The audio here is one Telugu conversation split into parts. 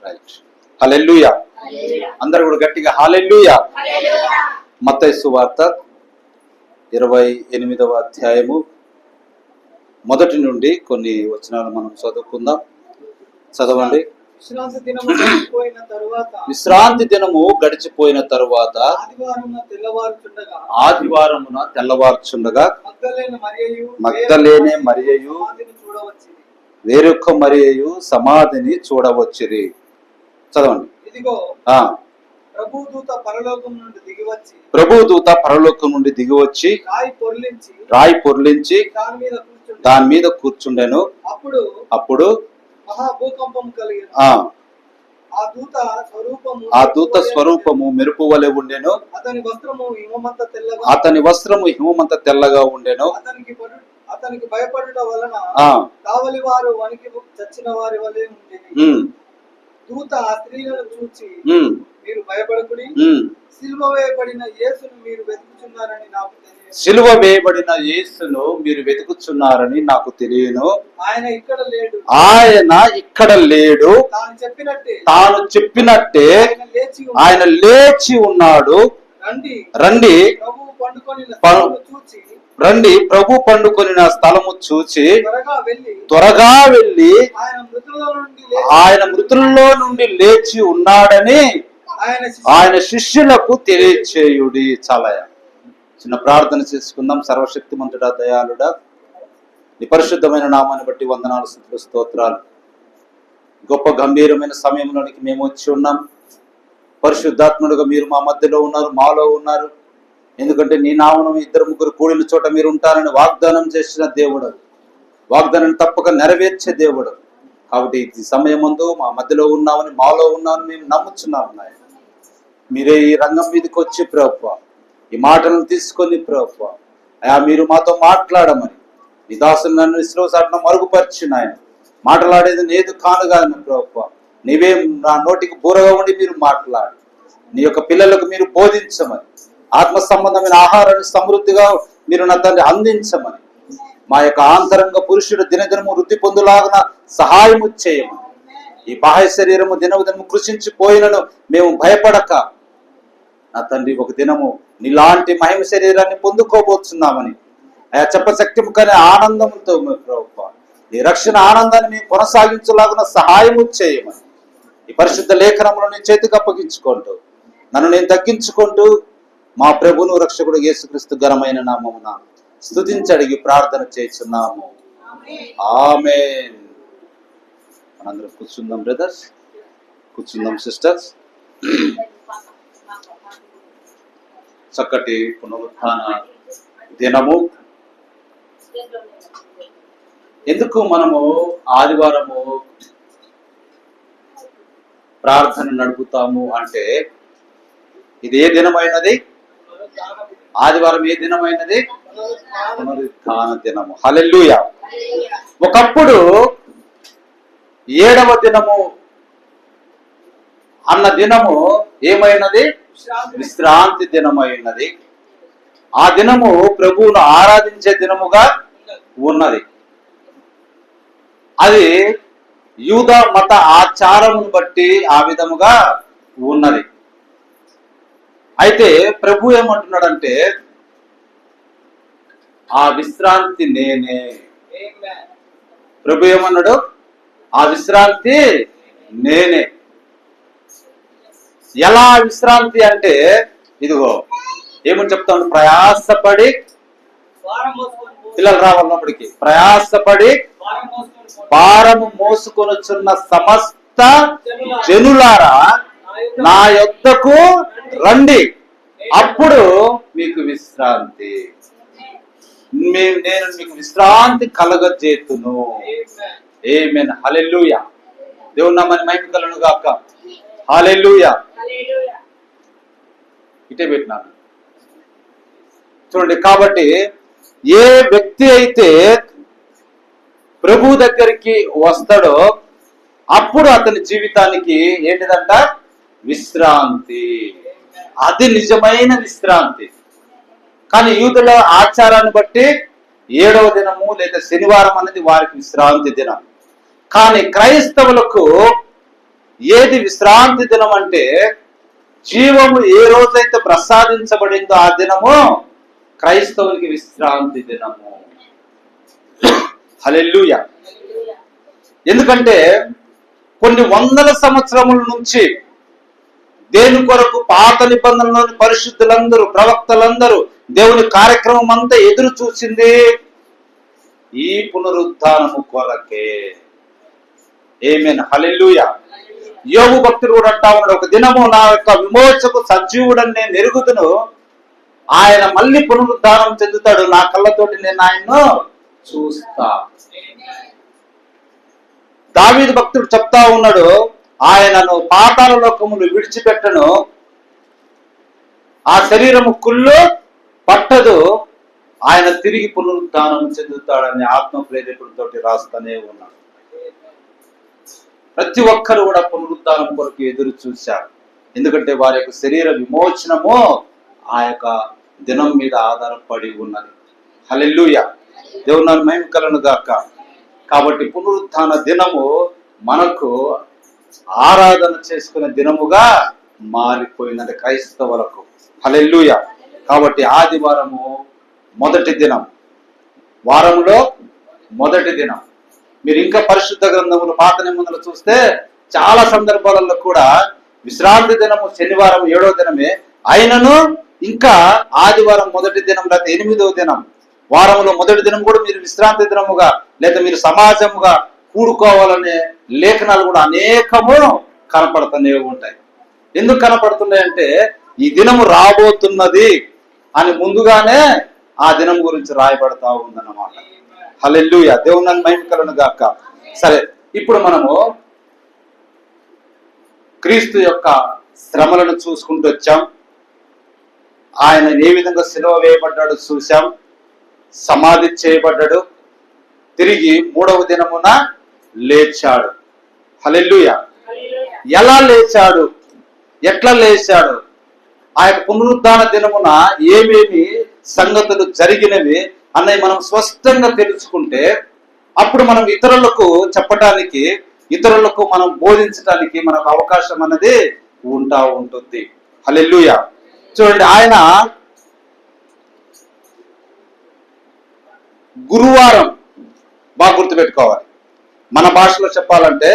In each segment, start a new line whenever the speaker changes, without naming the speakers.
రైట్. హల్లెలూయా. అందరూ కూడా గట్టిగా హల్లెలూయా. మత్తయి సువార్త 28వ అధ్యాయము మొదటి నుండి కొన్ని వచనాలు మనం చదువుకుందాం. చదవండి. విశ్రాంతి దినము గడిచిపోయిన తరువాత ఆదివారమున తెల్లవారుచుండగా మగ్దలేనే మరియయు వేరొక మరియయు సమాధిని చూడవచ్చిరి. చదవండి. ప్రభుదూత పరలోకం నుండి దిగివచ్చి రాయి పొర్లించి దాని మీద కూర్చుండెను. అప్పుడు ఆ దూత స్వరూపము మెరుపు వలె ఉండెను. అతని వస్త్రము హిమమంత తెల్లగా ఉండెను.
అతనికి భయపడుట వలన కావలి వారు వణికి చచ్చిన వారి వలె ఉండేది. దూత ఆ స్త్రీలను చూచి మీరు భయపడకుడి, సిలువ వేయబడిన యేసును మీరు వెతుకుచున్నారని నాకు తెలియదు.
సిలువ వేయబడిన యేసును మీరు వెతుకుచున్నారని నాకు తెలియను.
ఆయన
ఇక్కడ లేడు. తాను చెప్పినట్టే ఆయన లేచి ఉన్నాడు. రండి ప్రభు పండుకొనిన స్థలము చూచి త్వరగా వెళ్ళి ఆయన మృతుల్లో నుండి లేచి ఉన్నాడని ఆయన శిష్యులకు తెలియచేయుడి. చాలా చిన్న ప్రార్థన చేసుకుందాం. సర్వశక్తిమంతుడా, దయాళుడా, నీ పరిశుద్ధమైన నామాన్ని బట్టి వందనాలు, స్తుతులు, స్తోత్రాలు. గొప్ప గంభీరమైన సమయంలోనికి మేము వచ్చి ఉన్నాం. పరిశుద్ధాత్ముడుగా మీరు మా మధ్యలో ఉన్నారు, మాలో ఉన్నారు. ఎందుకంటే నీ నామం 2-3 కూడిన చోట మీరు ఉంటారని వాగ్దానం చేసిన దేవుడు, వాగ్దానం తప్పక నెరవేర్చే దేవుడు. కాబట్టి ఈ సమయం ముందు మా మధ్యలో ఉన్నామని, మాలో ఉన్నామని మేము నమ్ముచున్నాము. నాయన మీరే ఈ రంగం మీదకి వచ్చి ప్రభువా ఈ మాటలను తీసుకొని ప్రభువా మీరు మాతో మాట్లాడమని నీ దాసులు నన్ను విశ్వాసాటన మరుగుపరిచిన ఆయన మాట్లాడేది నేదు కానుగాను ప్రభువా. నీవే నా నోటికి బూరగా ఉండి మీరు మాట్లాడు. నీ యొక్క పిల్లలకు మీరు బోధించమని, ఆత్మ సంబంధమైన ఆహారాన్ని సమృద్ధిగా మీరు నా తండ్రి అందించమని, మా యొక్క ఆంతరంగ పురుషుడు దినదినము వృద్ధి పొందులాగిన సహాయము చేయమని, ఈ బాహ్య శరీరము దినము కృషించిపోయినను మేము భయపడక నా తండ్రి ఒక దినము నీలాంటి మహిమ శరీరాన్ని పొందుకోబోతున్నామని చెప్పశక్తిము కానీ ఆనందంతో నీ రక్షణ ఆనందాన్ని మేము కొనసాగించలాగిన సహాయము చేయమని ఈ పరిశుద్ధ లేఖనములు నీ చేతికి అప్పగించుకుంటూ నన్ను నేను తగ్గించుకుంటూ మా ప్రభును రక్షకుడు యేసుక్రీస్తు ఘనమైన నామమున స్తుతించి అడిగి ప్రార్థన చేస్తున్నాము. ఆమేన్. మనందరం కూర్చుందాం బ్రదర్స్, కూర్చుందాం సిస్టర్స్. చక్కటి పునరుత్థాన దినము. ఎందుకు మనము ఆదివారము ప్రార్థన నడుపుతాము అంటే, ఇది ఏ దినమైనది? ఆదివారం ఏ దినమైనది? పునరుత్థాన దినము. హల్లెలూయా. ఒకప్పుడు 7వ దినము అన్న దినము ఏమైనది? విశ్రాంతి దినమైనది. ఆ దినము ప్రభువును ఆరాధించే దినముగా ఉన్నది. అది యూద మత ఆచారమును బట్టి ఆ విధముగా ఉన్నది. అయితే ప్రభు ఏమంటున్నాడంటే, ఆ విశ్రాంతి నేనే. ప్రభు ఏమన్నాడు? ఆ విశ్రాంతి నేనే. ఎలా విశ్రాంతి అంటే, ఇదిగో ఏమని చెప్తాను, ప్రయాసపడి పిల్లలు రావాలన్నప్పటికీ ప్రయాసపడి భారము మోసుకొనుచున్న సమస్త జనులారా నా యొద్దకు రండి, అప్పుడు మీకు విశ్రాంతి, నేను మీకు విశ్రాంతి కలగజేతును. ఆమేన్. హల్లెలూయా. దేవుని నామమున మహిమ కలుగును గాక. హల్లెలూయా. ఇటే పెట్టినాను చూడండి. కాబట్టి ఏ వ్యక్తి అయితే ప్రభు దగ్గరికి వస్తాడో అప్పుడు అతని జీవితానికి ఏంటిదంట? విశ్రాంతి. అది నిజమైన విశ్రాంతి. కానీ యూదుల ఆచారాన్ని బట్టి 7వ దినము లేదా శనివారం అనేది వారికి విశ్రాంతి దినం. కానీ క్రైస్తవులకు ఏది విశ్రాంతి దినం అంటే జీవము ఏ రోజైతే ప్రసాదించబడిందో ఆ దినము క్రైస్తవునికి విశ్రాంతి దినము. హల్లెలూయా. ఎందుకంటే కొన్ని వందల సంవత్సరముల నుంచి దేని కొరకు పాత నిబంధనలోని పరిశుద్ధులందరూ ప్రవక్తలందరూ దేవుని కార్యక్రమం అంతా ఎదురు చూసింది ఈ పునరుద్ధానము కొరకే. ఆమేన్. హల్లెలూయా. యోబు భక్తుడు కూడా అంటా ఉన్నాడు, ఒక దినము నా యొక్క విమోచకు సజీవుడని నేను ఎరుగుదును, ఆయన మళ్ళీ పునరుద్ధానం చెందుతాడు, నా కళ్ళతోటి నేను ఆయన్ను చూస్తా. దావీదు భక్తుడు చెప్తా ఉన్నాడు, ఆయనను పాతాళ లోకములు విడిచిపెట్టను, ఆ శరీరము కుళ్ళు పట్టదు, ఆయన తిరిగి పునరుద్ధానం చెందుతాడని ఆత్మ ప్రేరేపణతోటి రాస్తూనే ఉన్నాడు. ప్రతి ఒక్కరు కూడా పునరుద్ధానం కొరకు ఎదురు చూశారు. ఎందుకంటే వారి యొక్క శరీర విమోచనము ఆ యొక్క దినం మీద ఆధారపడి ఉన్నది. హల్లెలూయా. దేవుని మహిమ కలుగును గాక. కాబట్టి పునరుద్ధాన దినము మనకు ఆరాధన చేసుకునే దినముగా మారిపోయినది క్రైస్తవులకు. హల్లెలూయా. కాబట్టి ఆదివారము మొదటి దినం, వారంలో మొదటి దినం. మీరు ఇంకా పరిశుద్ధ గ్రంథములు పాత నిబంధనలు చూస్తే చాలా సందర్భాలలో కూడా విశ్రాంతి దినము శనివారం 7వ దినమే అయినను ఇంకా ఆదివారం మొదటి దినం లేకపోతే 8వ దినం, వారంలో మొదటి దినం కూడా మీరు విశ్రాంతి దినముగా లేదా మీరు సమాజముగా కూడుకోవాలనే లేఖనాలు కూడా అనేకము కనపడుతూనే ఉంటాయి. ఎందుకు కనపడుతున్నాయంటే ఈ దినము రాబోతున్నది అని ముందుగానే ఆ దినం గురించి రాయబడతా ఉందన్నమాట. హల్లెలూయా. దేవుని మహిమ కలుగును గాక. సరే, ఇప్పుడు మనము క్రీస్తు యొక్క శ్రమలను చూసుకుంటూ వచ్చాం. ఆయన ఏ విధంగా సిలువ వేయబడ్డాడు చూశాం, సమాధి చేయబడ్డాడు, తిరిగి 3వ దినమున లేచాడు. హల్లెలూయా. ఎలా లేచాడు, ఎట్లా లేచాడు, ఆ యొక్క పునరుద్ధాన దినమున ఏమేమి సంగతులు జరిగినవి అన్నవి మనం స్పష్టంగా తెలుసుకుంటే అప్పుడు మనం ఇతరులకు చెప్పడానికి, ఇతరులకు మనం బోధించడానికి మనకు అవకాశం అన్నది ఉంటుంది. హల్లెలూయా. చూడండి, ఆయన గురువారం బాగా గుర్తుపెట్టుకోవాలి. మన భాషలో చెప్పాలంటే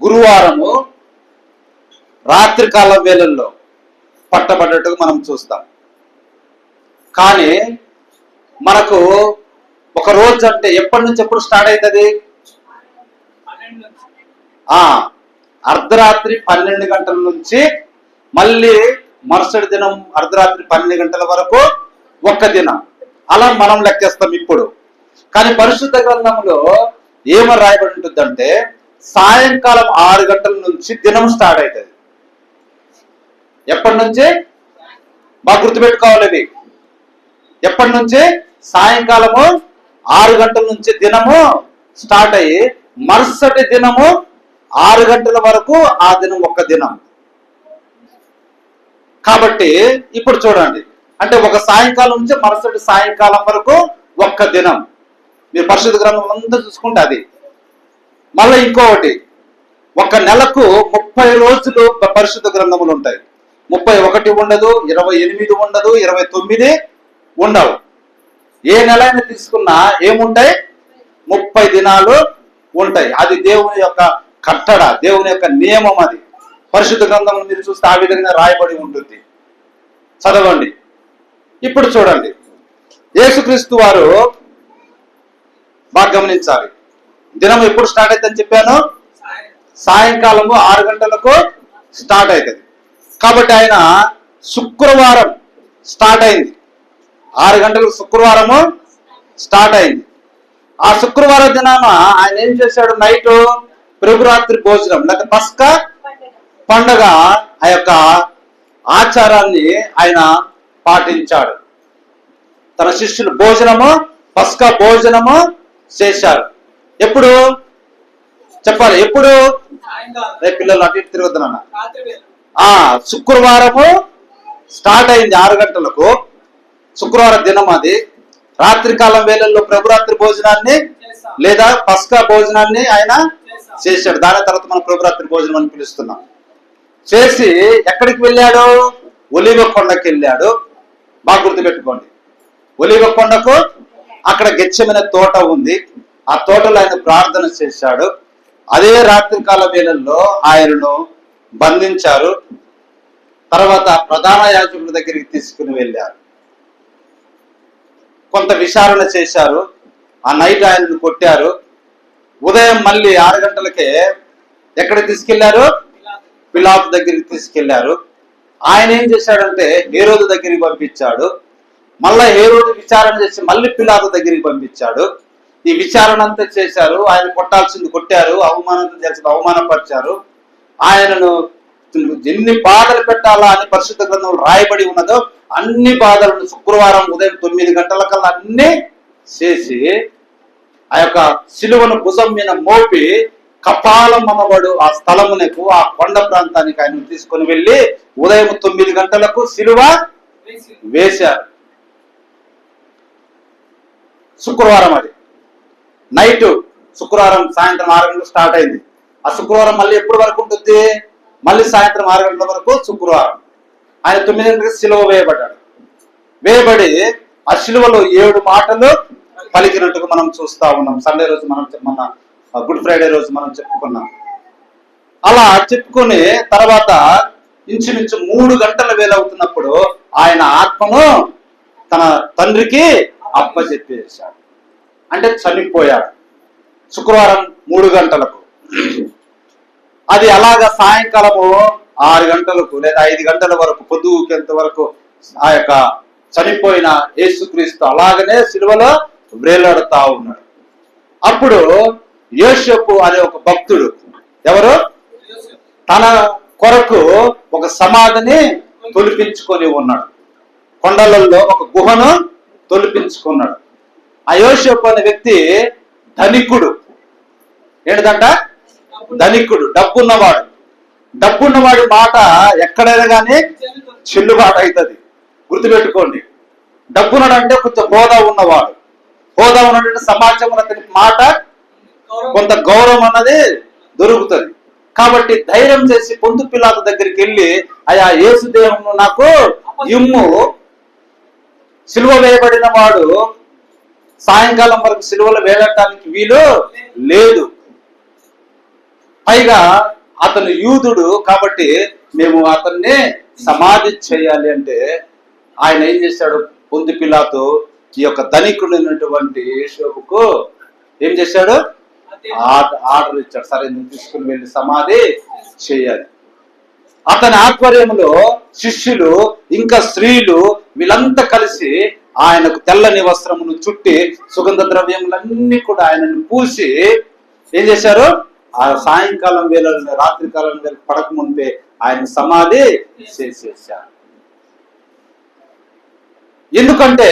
గురువారము రాత్రికాల వేళల్లో పట్టబడ్డట్టుగా మనం చూస్తాం. కానీ మనకు ఒక రోజు అంటే ఎప్పటి నుంచి ఎప్పుడు స్టార్ట్ అవుతుంది? అర్ధరాత్రి 12 గంటల నుంచి మళ్ళీ మరుసటి దినం అర్ధరాత్రి 12 గంటల వరకు ఒక్క దినం, అలా మనం లెక్కేస్తాం ఇప్పుడు. కానీ పరిశుద్ధ గ్రంథంలో ఏమని రాయబడి ఉంటుందంటే సాయంకాలం 6 గంటల నుంచి దినం స్టార్ట్ అవుతుంది. ఎప్పటి నుంచి బాగా గుర్తుపెట్టుకోవాలి. ఎప్పటి నుంచి? సాయంకాలము 6 గంటల నుంచి దినము స్టార్ట్ అయ్యి మరుసటి దినము 6 గంటల వరకు ఆ దినం ఒక్క దినం. కాబట్టి ఇప్పుడు చూడండి, అంటే ఒక సాయంకాలం నుంచి మరుసటి సాయంకాలం వరకు ఒక్క దినం. మీరు పరిశుద్ధ గ్రంథం అంతా చూసుకుంటే అది. మళ్ళీ ఇంకొకటి, ఒక నెలకు 30 రోజులు పరిశుద్ధ గ్రంథములు ఉంటాయి. 31 ఉండదు, 28 ఉండదు, 29 ఉండవు. ఏ నెల అయినా తీసుకున్నా ఏముంటాయి? 30 దినాలు ఉంటాయి. అది దేవుని యొక్క కట్టడ, దేవుని యొక్క నియమం. అది పరిశుద్ధ గ్రంథం మీరు చూస్తే ఆ విధంగా రాయబడి ఉంటుంది. చదవండి. ఇప్పుడు చూడండి, యేసుక్రీస్తు వారు బాగా గమనించాలి. దినం ఎప్పుడు స్టార్ట్ అవుతుందని చెప్పాను? సాయంకాలము 6 గంటలకు స్టార్ట్ అవుతుంది. కాబట్టి ఆయన శుక్రవారం స్టార్ట్ అయింది. 6 గంటలకు శుక్రవారము స్టార్ట్ అయింది. ఆ శుక్రవారం దినాన ఆయన ఏం చేశాడు? నైట్ ప్రభురాత్రి భోజనం లేకపోతే పస్కా పండగ, ఆ యొక్క ఆచారాన్ని ఆయన పాటించాడు. తన శిష్యులు భోజనము, పస్కా భోజనము చేశారు. ఎప్పుడు చెప్పాలి? ఎప్పుడు? రేపు పిల్లలు అటు ఇటు తిరుగుతున్నా. శుక్రవారము స్టార్ట్ అయింది 6 గంటలకు. శుక్రవారం దినం అది. రాత్రికాలం వేళల్లో ప్రభురాత్రి భోజనాన్ని లేదా పస్కా భోజనాన్ని ఆయన చేశాడు. దాని తర్వాత మనం ప్రభురాత్రి భోజనం అని పిలుస్తున్నాం. చేసి ఎక్కడికి వెళ్ళాడు? ఒలీవ కొండకి వెళ్ళాడు. బాగా గుర్తుపెట్టుకోండి, ఒలీవ కొండకు అక్కడ గెచ్చమైన తోట ఉంది. ఆ తోటలో ఆయన ప్రార్థన చేశాడు. అదే రాత్రికాల వేళల్లో ఆయనను బంధించారు. తర్వాత ప్రధాన యాజకుడి దగ్గరికి తీసుకుని వెళ్ళారు. కొంత విచారణ చేశారు. ఆ నైట్ ఆయనను కొట్టారు. ఉదయం మళ్ళీ 6 గంటలకే ఎక్కడికి తీసుకెళ్లారు? పిలాతు దగ్గరికి తీసుకెళ్లారు. ఆయన ఏం చేశాడంటే హేరోదు దగ్గరికి పంపించాడు. మళ్ళా హేరోదు విచారణ చేసి మళ్ళీ పిలాతు దగ్గరికి పంపించాడు. ఈ విచారణ అంతా చేశారు. ఆయన కొట్టాల్సింది కొట్టారు, అవమానం చేసి అవమానపరిచారు. ఆయనను ఎన్ని బాధలు పెట్టాలా అని పరిశుద్ధ గ్రంథంలో రాయబడి ఉన్నదో అన్ని బాధలను శుక్రవారం ఉదయం 9 గంటలకల్లా అన్ని చేసి ఆ యొక్క సిలువను భుజం మీద మోపి కపాలం అనబడు ఆ స్థలమునకు, ఆ కొండ ప్రాంతానికి ఆయన తీసుకొని వెళ్ళి ఉదయం 9 గంటలకు సిలువ వేశారు. శుక్రవారం అది నైట్, శుక్రవారం సాయంత్రం 6 గంటలకు స్టార్ట్ అయింది. ఆ శుక్రవారం మళ్ళీ ఎప్పటి వరకు ఉంటుంది? మళ్ళీ సాయంత్రం 6 గంటల వరకు శుక్రవారం. ఆయన 9 గంటలకు సిలువ వేయబడ్డాడు. వేయబడి ఆ సిలువలో 7 మాటలు పలికినట్టుగా మనం చూస్తా ఉన్నాం. సండే రోజు మనం మొన్న గుడ్ ఫ్రైడే రోజు మనం చెప్పుకున్నాం. అలా చెప్పుకుని తర్వాత ఇంచుమించు 3 గంటల వేళ అవుతున్నప్పుడు ఆయన ఆత్మను తన తండ్రికి అప్పచెప్పేశాడు. అంటే చనిపోయాడు. శుక్రవారం 3 గంటలకు. అది అలాగా సాయంకాలము 6 గంటలకు లేదా 5 గంటల వరకు పొద్దుకెంత వరకు ఆ యొక్క చనిపోయిన యేసుక్రీస్తు అలాగనే సిలువలో వ్రేలాడుతా ఉన్నాడు. అప్పుడు యోసేపు అనే ఒక భక్తుడు, ఎవరు, తన కొరకు ఒక సమాధిని తొలిపించుకొని ఉన్నాడు. కొండలలో ఒక గుహను తొలిపించుకున్నాడు. ఆ యోసేపు అనే వ్యక్తి ధనికుడు. ఏంటంట? ధనికుడు, డబ్బున్నవాడు. డబ్బున్నవాడి మాట ఎక్కడైనా కానీ చెల్లుబాటు అవుతుంది. గుర్తుపెట్టుకోండి. డబ్బున్నాడంటే కొంచెం హోదా ఉన్నవాడు. హోదా ఉన్నటువంటి సమాజంలో అతని మాట కొంత గౌరవం అన్నది దొరుకుతుంది. కాబట్టి ధైర్యం చేసి పొంతు పిలాతు దగ్గరికి వెళ్ళి, అయా యేసు దేహమును నాకు ఇమ్ము, సిలువ వేయబడిన వాడు సాయంకాలం వరకు సిలువలో వేయడానికి వీలు లేదు. పైగా అతను యూదుడు కాబట్టి మేము అతన్ని సమాధి చేయాలి అంటే ఆయన ఏం చేశాడు? పొంతు పిలాతు ఈ యొక్క ధనికుడైనటువంటి యేసుకు ఏం చేశాడు? ఆర్డర్ ఇచ్చాడు. సరే నువ్వు తీసుకుని వెళ్ళి సమాధి చేయాలి. అతని ఆధ్వర్యంలో శిష్యులు ఇంకా స్త్రీలు వీళ్ళంతా కలిసి ఆయనకు తెల్లని వస్త్రమును చుట్టి సుగంధ ద్రవ్యములన్నీ కూడా ఆయనను పూసి ఏం చేశారు? ఆ సాయంకాలం వేళ రాత్రికాలం వేళ పడక ముందే ఆయన సమాధి చేసేసారు. ఎందుకంటే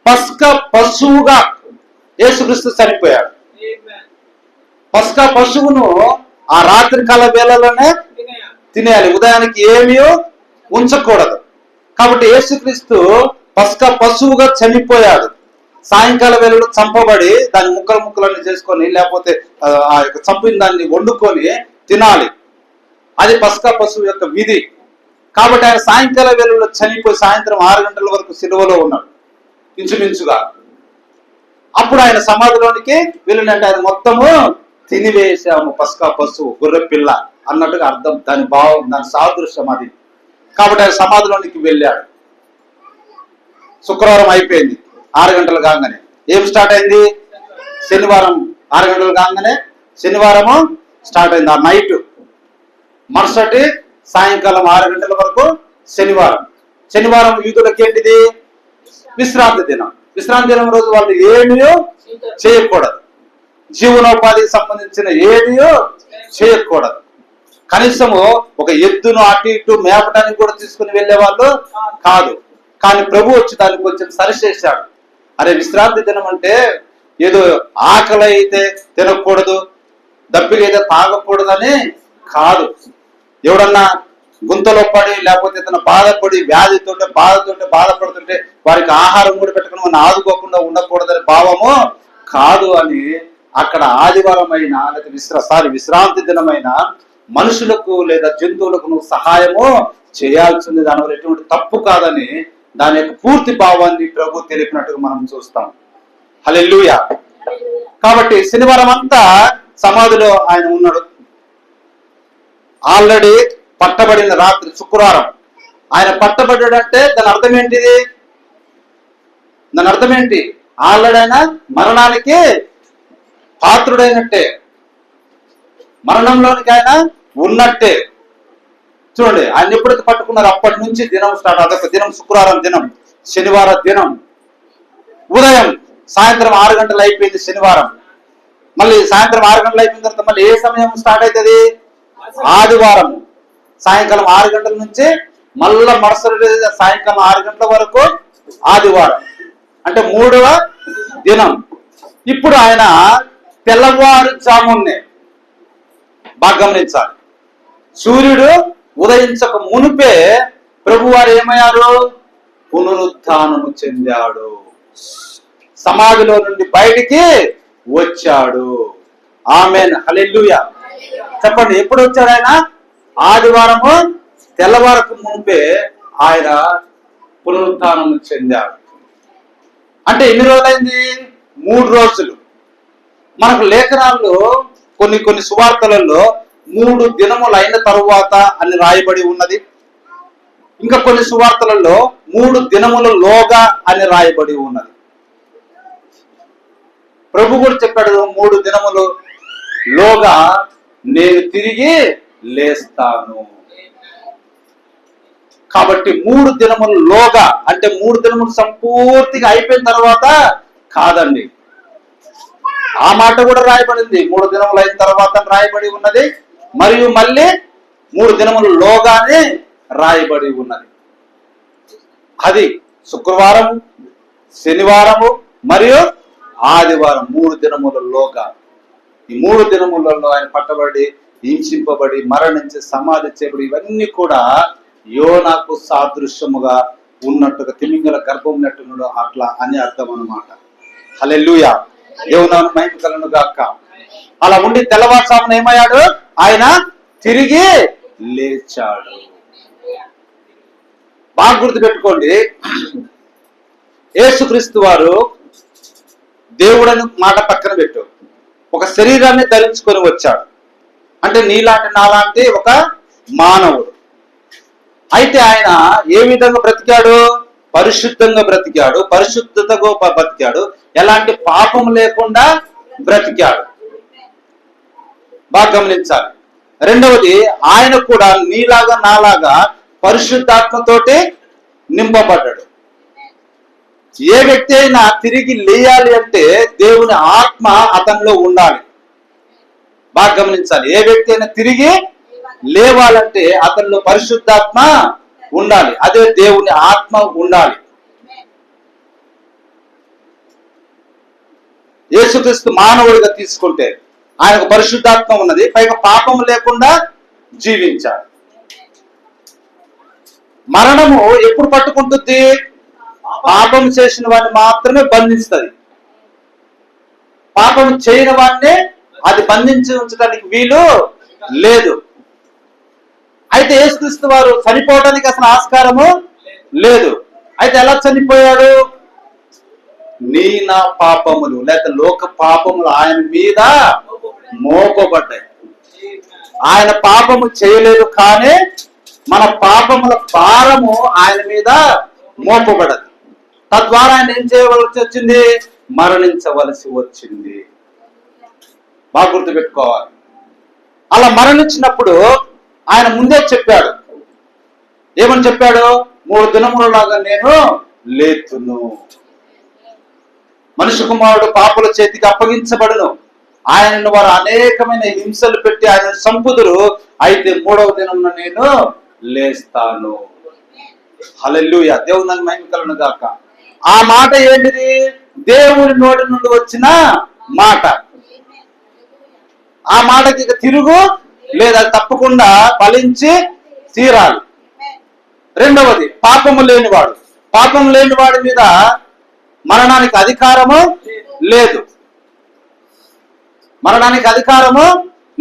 పస్కా పశువుగా యేసుక్రీస్తు చనిపోయాడు. పస్కా పశువును ఆ రాత్రికాల వేళలోనే తినేయాలి, ఉదయానికి ఏమీ ఉంచకూడదు. కాబట్టి యేసుక్రీస్తు పస్కా పశువుగా చనిపోయాడు. సాయంకాల వేళలో చంపబడి దాని ముక్కలు ముక్కలన్నీ చేసుకొని లేకపోతే ఆ యొక్క చంపిన దాన్ని వండుకొని తినాలి. అది పస్కా పశువు యొక్క విధి. కాబట్టి ఆయన సాయంకాల వేళలో చనిపోయి సాయంత్రం 6 గంటల వరకు సిలువలో ఉన్నాడు ఇంచుమించుగా. అప్పుడు ఆయన సమాధిలోనికి వెళ్ళినట్టు ఆయన మొత్తము తినివేశాము పస్కా పశువు, గొర్రె పిల్ల అన్నట్టుగా అర్థం, దాని భావం, దాని సాదృశ్యం అది. కాబట్టి ఆయన సమాధిలోనికి వెళ్ళాడు. శుక్రవారం అయిపోయింది. 6 గంటలు కాగానే ఏం స్టార్ట్ అయింది? శనివారం 6 గంటలు కాగానే శనివారము స్టార్ట్ అయింది. ఆ నైట్ మరుసటి సాయంకాలం 6 గంటల వరకు శనివారం. శనివారం యూదులకి ఏంటిది? విశ్రాంతి దినం. విశ్రాంతి దినం రోజు వాళ్ళు ఏమీ చేయకూడదు. జీవనోపాధికి సంబంధించిన ఏది చేయకూడదు. కనీసము ఒక ఎద్దును అటు ఇటు మేపటానికి కూడా తీసుకుని వెళ్ళే వాళ్ళు కాదు. కానీ ప్రభు వచ్చి దాన్ని కొంచెం సరిచేశాడు. అరే విశ్రాంతి దినం అంటే ఏదో ఆకలి అయితే తినకూడదు, దప్పిక అయితే తాగకూడదని కాదు. ఎవడన్నా గుంతలో పడి లేకపోతే తన బాధపడి వ్యాధితోటే బాధపడుతుంటే వారికి ఆహారం కూడా పెట్టుకుని మనం ఆదుకోకుండా ఉండకూడదని భావము కాదు అని అక్కడ ఆదివారం అయినా లేదా విశ్రాంతి దినమైన మనుషులకు లేదా జంతువులకు నువ్వు సహాయము చేయాల్సింది, దానివల్ల ఎటువంటి తప్పు కాదని దాని యొక్క పూర్తి భావాన్ని ప్రభు తెలిపినట్టుగా మనం చూస్తాం. హల్లెలూయా. కాబట్టి శనివారం అంతా సమాధిలో ఆయన ఉన్నాడు. ఆల్రెడీ పట్టబడిన రాత్రి శుక్రవారం ఆయన పట్టబడ్డాడంటే దాని అర్థం ఏంటిది? దాని అర్థం ఏంటి? ఆల్రెడీ ఆయన మరణానికి పాత్రుడైనట్టే, మరణంలోనికి ఆయన ఉన్నట్టే. చూడండి, ఆయన ఎప్పుడైతే పట్టుకున్నారు అప్పటి నుంచి దినం స్టార్ట్. అదొక దినం, శుక్రవారం దినం, శనివారం దినం. ఉదయం సాయంత్రం 6 గంటలు అయిపోయింది శనివారం. మళ్ళీ సాయంత్రం 6 గంటలు అయిపోయిన తర్వాత మళ్ళీ ఏ సమయం స్టార్ట్ అవుతుంది? ఆదివారం సాయంకాలం 6 గంటల నుంచి మళ్ళా మరుసటి సాయంకాలం 6 గంటల వరకు ఆదివారం, అంటే 3వ దినం. ఇప్పుడు ఆయన తెల్లవారుజామునే, బాగా గమనించాలి, సూర్యుడు ఉదయించక మునిపే ప్రభువారు ఏమయ్యారు? పునరుత్థానము చెందాడు, సమాధిలో నుండి బయటికి వచ్చాడు. ఆమేన్, హల్లెలూయా. చెప్పండి, ఎప్పుడు వచ్చాడు ఆయన? ఆదివారము తెల్లవారకు మునిపే ఆయన పునరుత్థానము చెందాడు. అంటే ఎన్ని రోజులైంది? 3 రోజులు. మనకు లేఖనాల్లో కొన్ని సువార్తలలో 3 దినములు అయిన తరువాత అని రాయబడి ఉన్నది. ఇంకా కొన్ని సువార్తలలో 3 దినములలోగా అని రాయబడి ఉన్నది. ప్రభు కూడా చెప్పాడు, 3 దినములు లోగా నేను తిరిగి లేస్తాను. కాబట్టి 3 దినములు లోగా అంటే 3 దినములు సంపూర్తిగా అయిపోయిన తర్వాత కాదండి. ఆ మాట కూడా రాయబడింది, 3 దినములు అయిన తర్వాత రాయబడి ఉన్నది. మరియు మళ్ళీ 3 దినములు లోగానే రాయబడి ఉన్నది. అది శుక్రవారం, శనివారము మరియు ఆదివారం, 3 దినములలోగా. ఈ 3 దినములలో ఆయన పట్టబడి, హింసింపబడి, మరణించి, సమాధి చేయబడి, ఇవన్నీ కూడా యోనాకు సాదృశ్యముగా ఉన్నట్టుగా, తిమింగల గర్భం నెట్టునుడు అట్లా అని అర్థం అన్నమాట. హల్లెలూయా. యోనాను మహిమ కలుగును గాక. అలా ఉండి తెల్లవారుజామున ఏమయ్యాడు? ఆయన తిరిగి లేచాడు. బాగా గుర్తుపెట్టుకోండి, యేసుక్రీస్తు వారు దేవుడని మాట పక్కన పెట్టు, ఒక శరీరాన్ని ధరించుకొని వచ్చాడు. అంటే నీలాంటి నాలాంటి ఒక మానవుడు. అయితే ఆయన ఏ విధంగా బ్రతికాడు? పరిశుద్ధంగా బ్రతికాడు, పరిశుద్ధతగా బ్రతికాడు, ఎలాంటి పాపం లేకుండా బ్రతికాడు. బాగా గమనించాలి. రెండవది, ఆయన కూడా నీలాగా నాలాగా పరిశుద్ధాత్మతోటి నింపబడ్డాడు. ఏ వ్యక్తి అయినా తిరిగి లేయాలి అంటే దేవుని ఆత్మ అతనిలో ఉండాలి. బాగా గమనించాలి. ఏ వ్యక్తి అయినా తిరిగి లేవాలంటే అతనిలో పరిశుద్ధాత్మ ఉండాలి, అదే దేవుని ఆత్మ ఉండాలి. యేసుక్రీస్తు మానవుడిగా తీసుకుంటే ఆయనకు పరిశుద్ధాత్మ ఉన్నది, పైగా పాపం లేకుండా జీవించాడు. మరణము ఎప్పుడు పట్టుకుంటుంది? పాపం చేసిన వాడిని మాత్రమే బంధిస్తుంది. పాపం చేయని వాడిని అది బంధించి ఉంచడానికి వీలు లేదు. అయితే యేసుక్రీస్తు వారు చనిపోవడానికి అసలు ఆస్కారము లేదు. అయితే ఎలా చనిపోయాడు? నా పాపములు లేక లోక పాపములు ఆయన మీద మోపబడ్డాయి. ఆయన పాపము చేయలేదు, కానీ మన పాపముల భారము ఆయన మీద మోపబడదు. తద్వారా ఆయన ఏం చేయవలసి వచ్చింది? మరణించవలసి వచ్చింది. బాగా గుర్తుపెట్టుకోవాలి. అలా మరణించినప్పుడు ఆయన ముందే చెప్పాడు. ఏమని చెప్పాడు? 3 దినములలాగా నేను లేతును. మనుష్య కుమారుడు పాపుల చేతికి అప్పగించబడును, ఆయనను వారు అనేకమైన హింసలు పెట్టి ఆయన సంపుదురు, అయితే 3వ దినమున నేను లేస్తాను. హల్లెలూయా. దేవుని మహిమ కలుగును గాక. ఆ మాట ఏంటిది? దేవుని నోటి నుండి వచ్చిన మాట. ఆ మాటకి ఇక తిరుగు లేదా, తప్పకుండా ఫలించి తీరాలి. రెండవది, పాపము లేనివాడు. పాపం లేనివాడి మీద మరణానికి అధికారము లేదు. మరణానికి అధికారము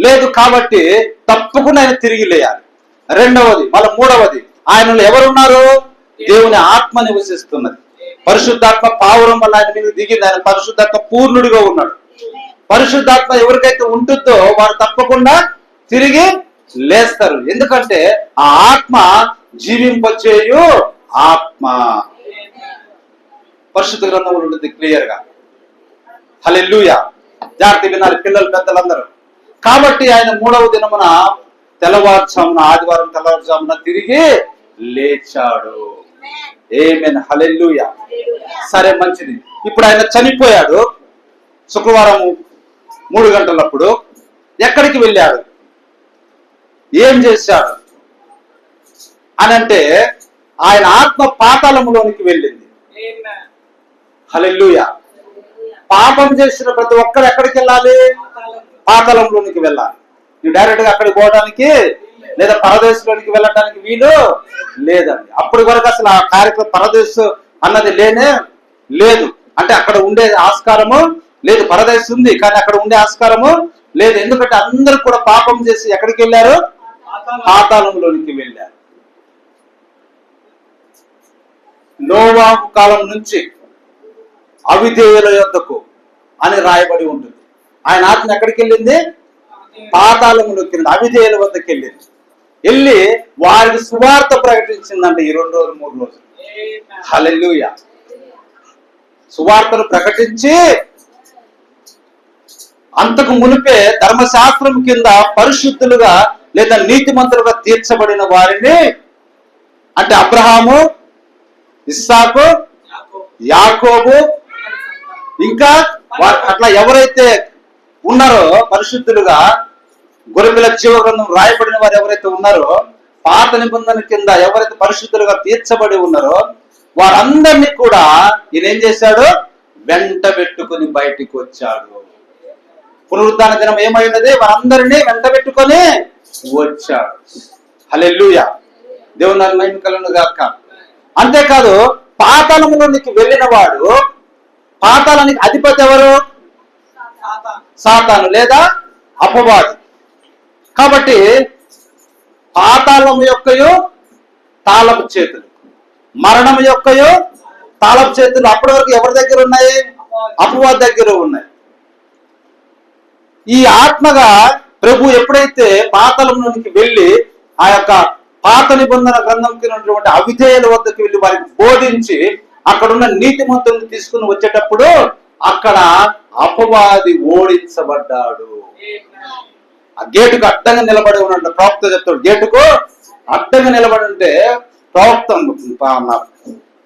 లేదు కాబట్టి తప్పకుండా ఆయన తిరిగి లేయాలి. రెండవది, మళ్ళీ మూడవది, ఆయనలో ఎవరున్నారు? దేవుని ఆత్మ నివసిస్తున్నది. పరిశుద్ధాత్మ పావురం వల్ల ఆయన మీద దిగింది. ఆయన పరిశుద్ధాత్మ పూర్ణుడిగా ఉన్నాడు. పరిశుద్ధాత్మ ఎవరికైతే ఉంటుందో వారు తప్పకుండా తిరిగి లేస్తారు. ఎందుకంటే ఆ ఆత్మ జీవింపచేయు ఆత్మ. పరిశుద్ధ గ్రంథంలో ఉంటుంది క్లియర్ గా. హల్లెలూయా. జాగ్రత్త వినాలి పిల్లలు, పెద్దలందరూ. కాబట్టి ఆయన మూడవ దినమున తెల్లవారుజామున, ఆదివారం తెల్లవారుజామున తిరిగి లేచాడు. ఆమేన్. హల్లెలూయా. సరే, మంచిది. ఇప్పుడు ఆయన చనిపోయాడు. శుక్రవారం 3 గంటలప్పుడు ఎక్కడికి వెళ్ళాడు, ఏం చేశాడు అని అంటే ఆయన ఆత్మ పాతాళంలోనికి వెళ్ళింది. హల్లెలూయా. పాపం చేసిన ప్రతి ఒక్కరు ఎక్కడికి వెళ్ళాలి? పాతాళంలోనికి వెళ్ళాలి. నువ్వు డైరెక్ట్ గా అక్కడికి పోవడానికి లేదా పరదేశంలోనికి వెళ్ళటానికి వీలు లేదండి. అప్పటి వరకు అసలు ఆ కార్యక్రమం పరదేశం అన్నది లేనే లేదు. అంటే అక్కడ ఉండే ఆస్కారము లేదు. పరదేశం ఉంది కానీ అక్కడ ఉండే ఆస్కారము లేదు. ఎందుకంటే అందరూ కూడా పాపం చేసి ఎక్కడికి వెళ్ళారు? పాతాళంలోనికి వెళ్ళారు. నోవాహు కాలం నుంచి అవిధేయుల యొద్దకు అని రాయబడి ఉంటుంది. ఆయన ఆత్మ ఎక్కడికి వెళ్ళింది? పాతాళంలోకి వెళ్ళింది, అవిధేయుల వద్దకు వెళ్ళింది. వెళ్ళి వారికి సువార్త ప్రకటించిందంటే ఈ 2 రోజులు 3 రోజులు. హల్లెలూయా. సువార్తను ప్రకటించి అంతకు మునిపే ధర్మశాస్త్రం కింద పరిశుద్ధులుగా లేదా నీతిమంతులుగా తీర్చబడిన వారిని, అంటే అబ్రహాము, ఇస్సాకు, యాకోబు, ఇంకా అట్లా ఎవరైతే ఉన్నారో పరిశుద్ధులుగా, గొర్రెపిల్ల జీవ గ్రంథం రాయబడిన వారు ఎవరైతే ఉన్నారో, పాత నిబంధన కింద ఎవరైతే పరిశుద్ధులుగా తీర్చబడి ఉన్నారో వారందరినీ కూడా ఈయన ఏం చేశాడు? వెంట పెట్టుకుని బయటికి వచ్చాడు. పునరుద్ధాన దినం ఏమైనది? వారందరినీ వెంట పెట్టుకొని వచ్చాడు. హల్లెలూయా. దేవుని మహిమ కలుగును గాక. అంతేకాదు, పాతాళంలోనికి వెళ్ళిన వాడు, పాతాళానికి అధిపతి ఎవరు? సాతాను లేదా అపవాది. కాబట్టి పాతాళం యొక్కయు తాళపు చేతులు, మరణం యొక్కయు తాళపు చేతులు అప్పటి వరకు ఎవరి దగ్గర ఉన్నాయి? అపవాది దగ్గర ఉన్నాయి. ఈ ఆత్మగా ప్రభు ఎప్పుడైతే పాతాళంలోనికి వెళ్ళి ఆ యొక్క పాత నిబంధన గ్రంథం కింద ఉన్నటువంటి అవిధేయుల వద్దకు వెళ్ళి వారికి బోధించి అక్కడున్న నీతిమంతులను తీసుకుని వచ్చేటప్పుడు అక్కడ అపవాది ఓడించబడ్డాడు. ఆ గేటుకు అడ్డంగా నిలబడి ఉన్నట్టు ప్రవక్త చెప్తాడు. గేటుకు అడ్డంగా నిలబడి ఉంటే ప్రవక్త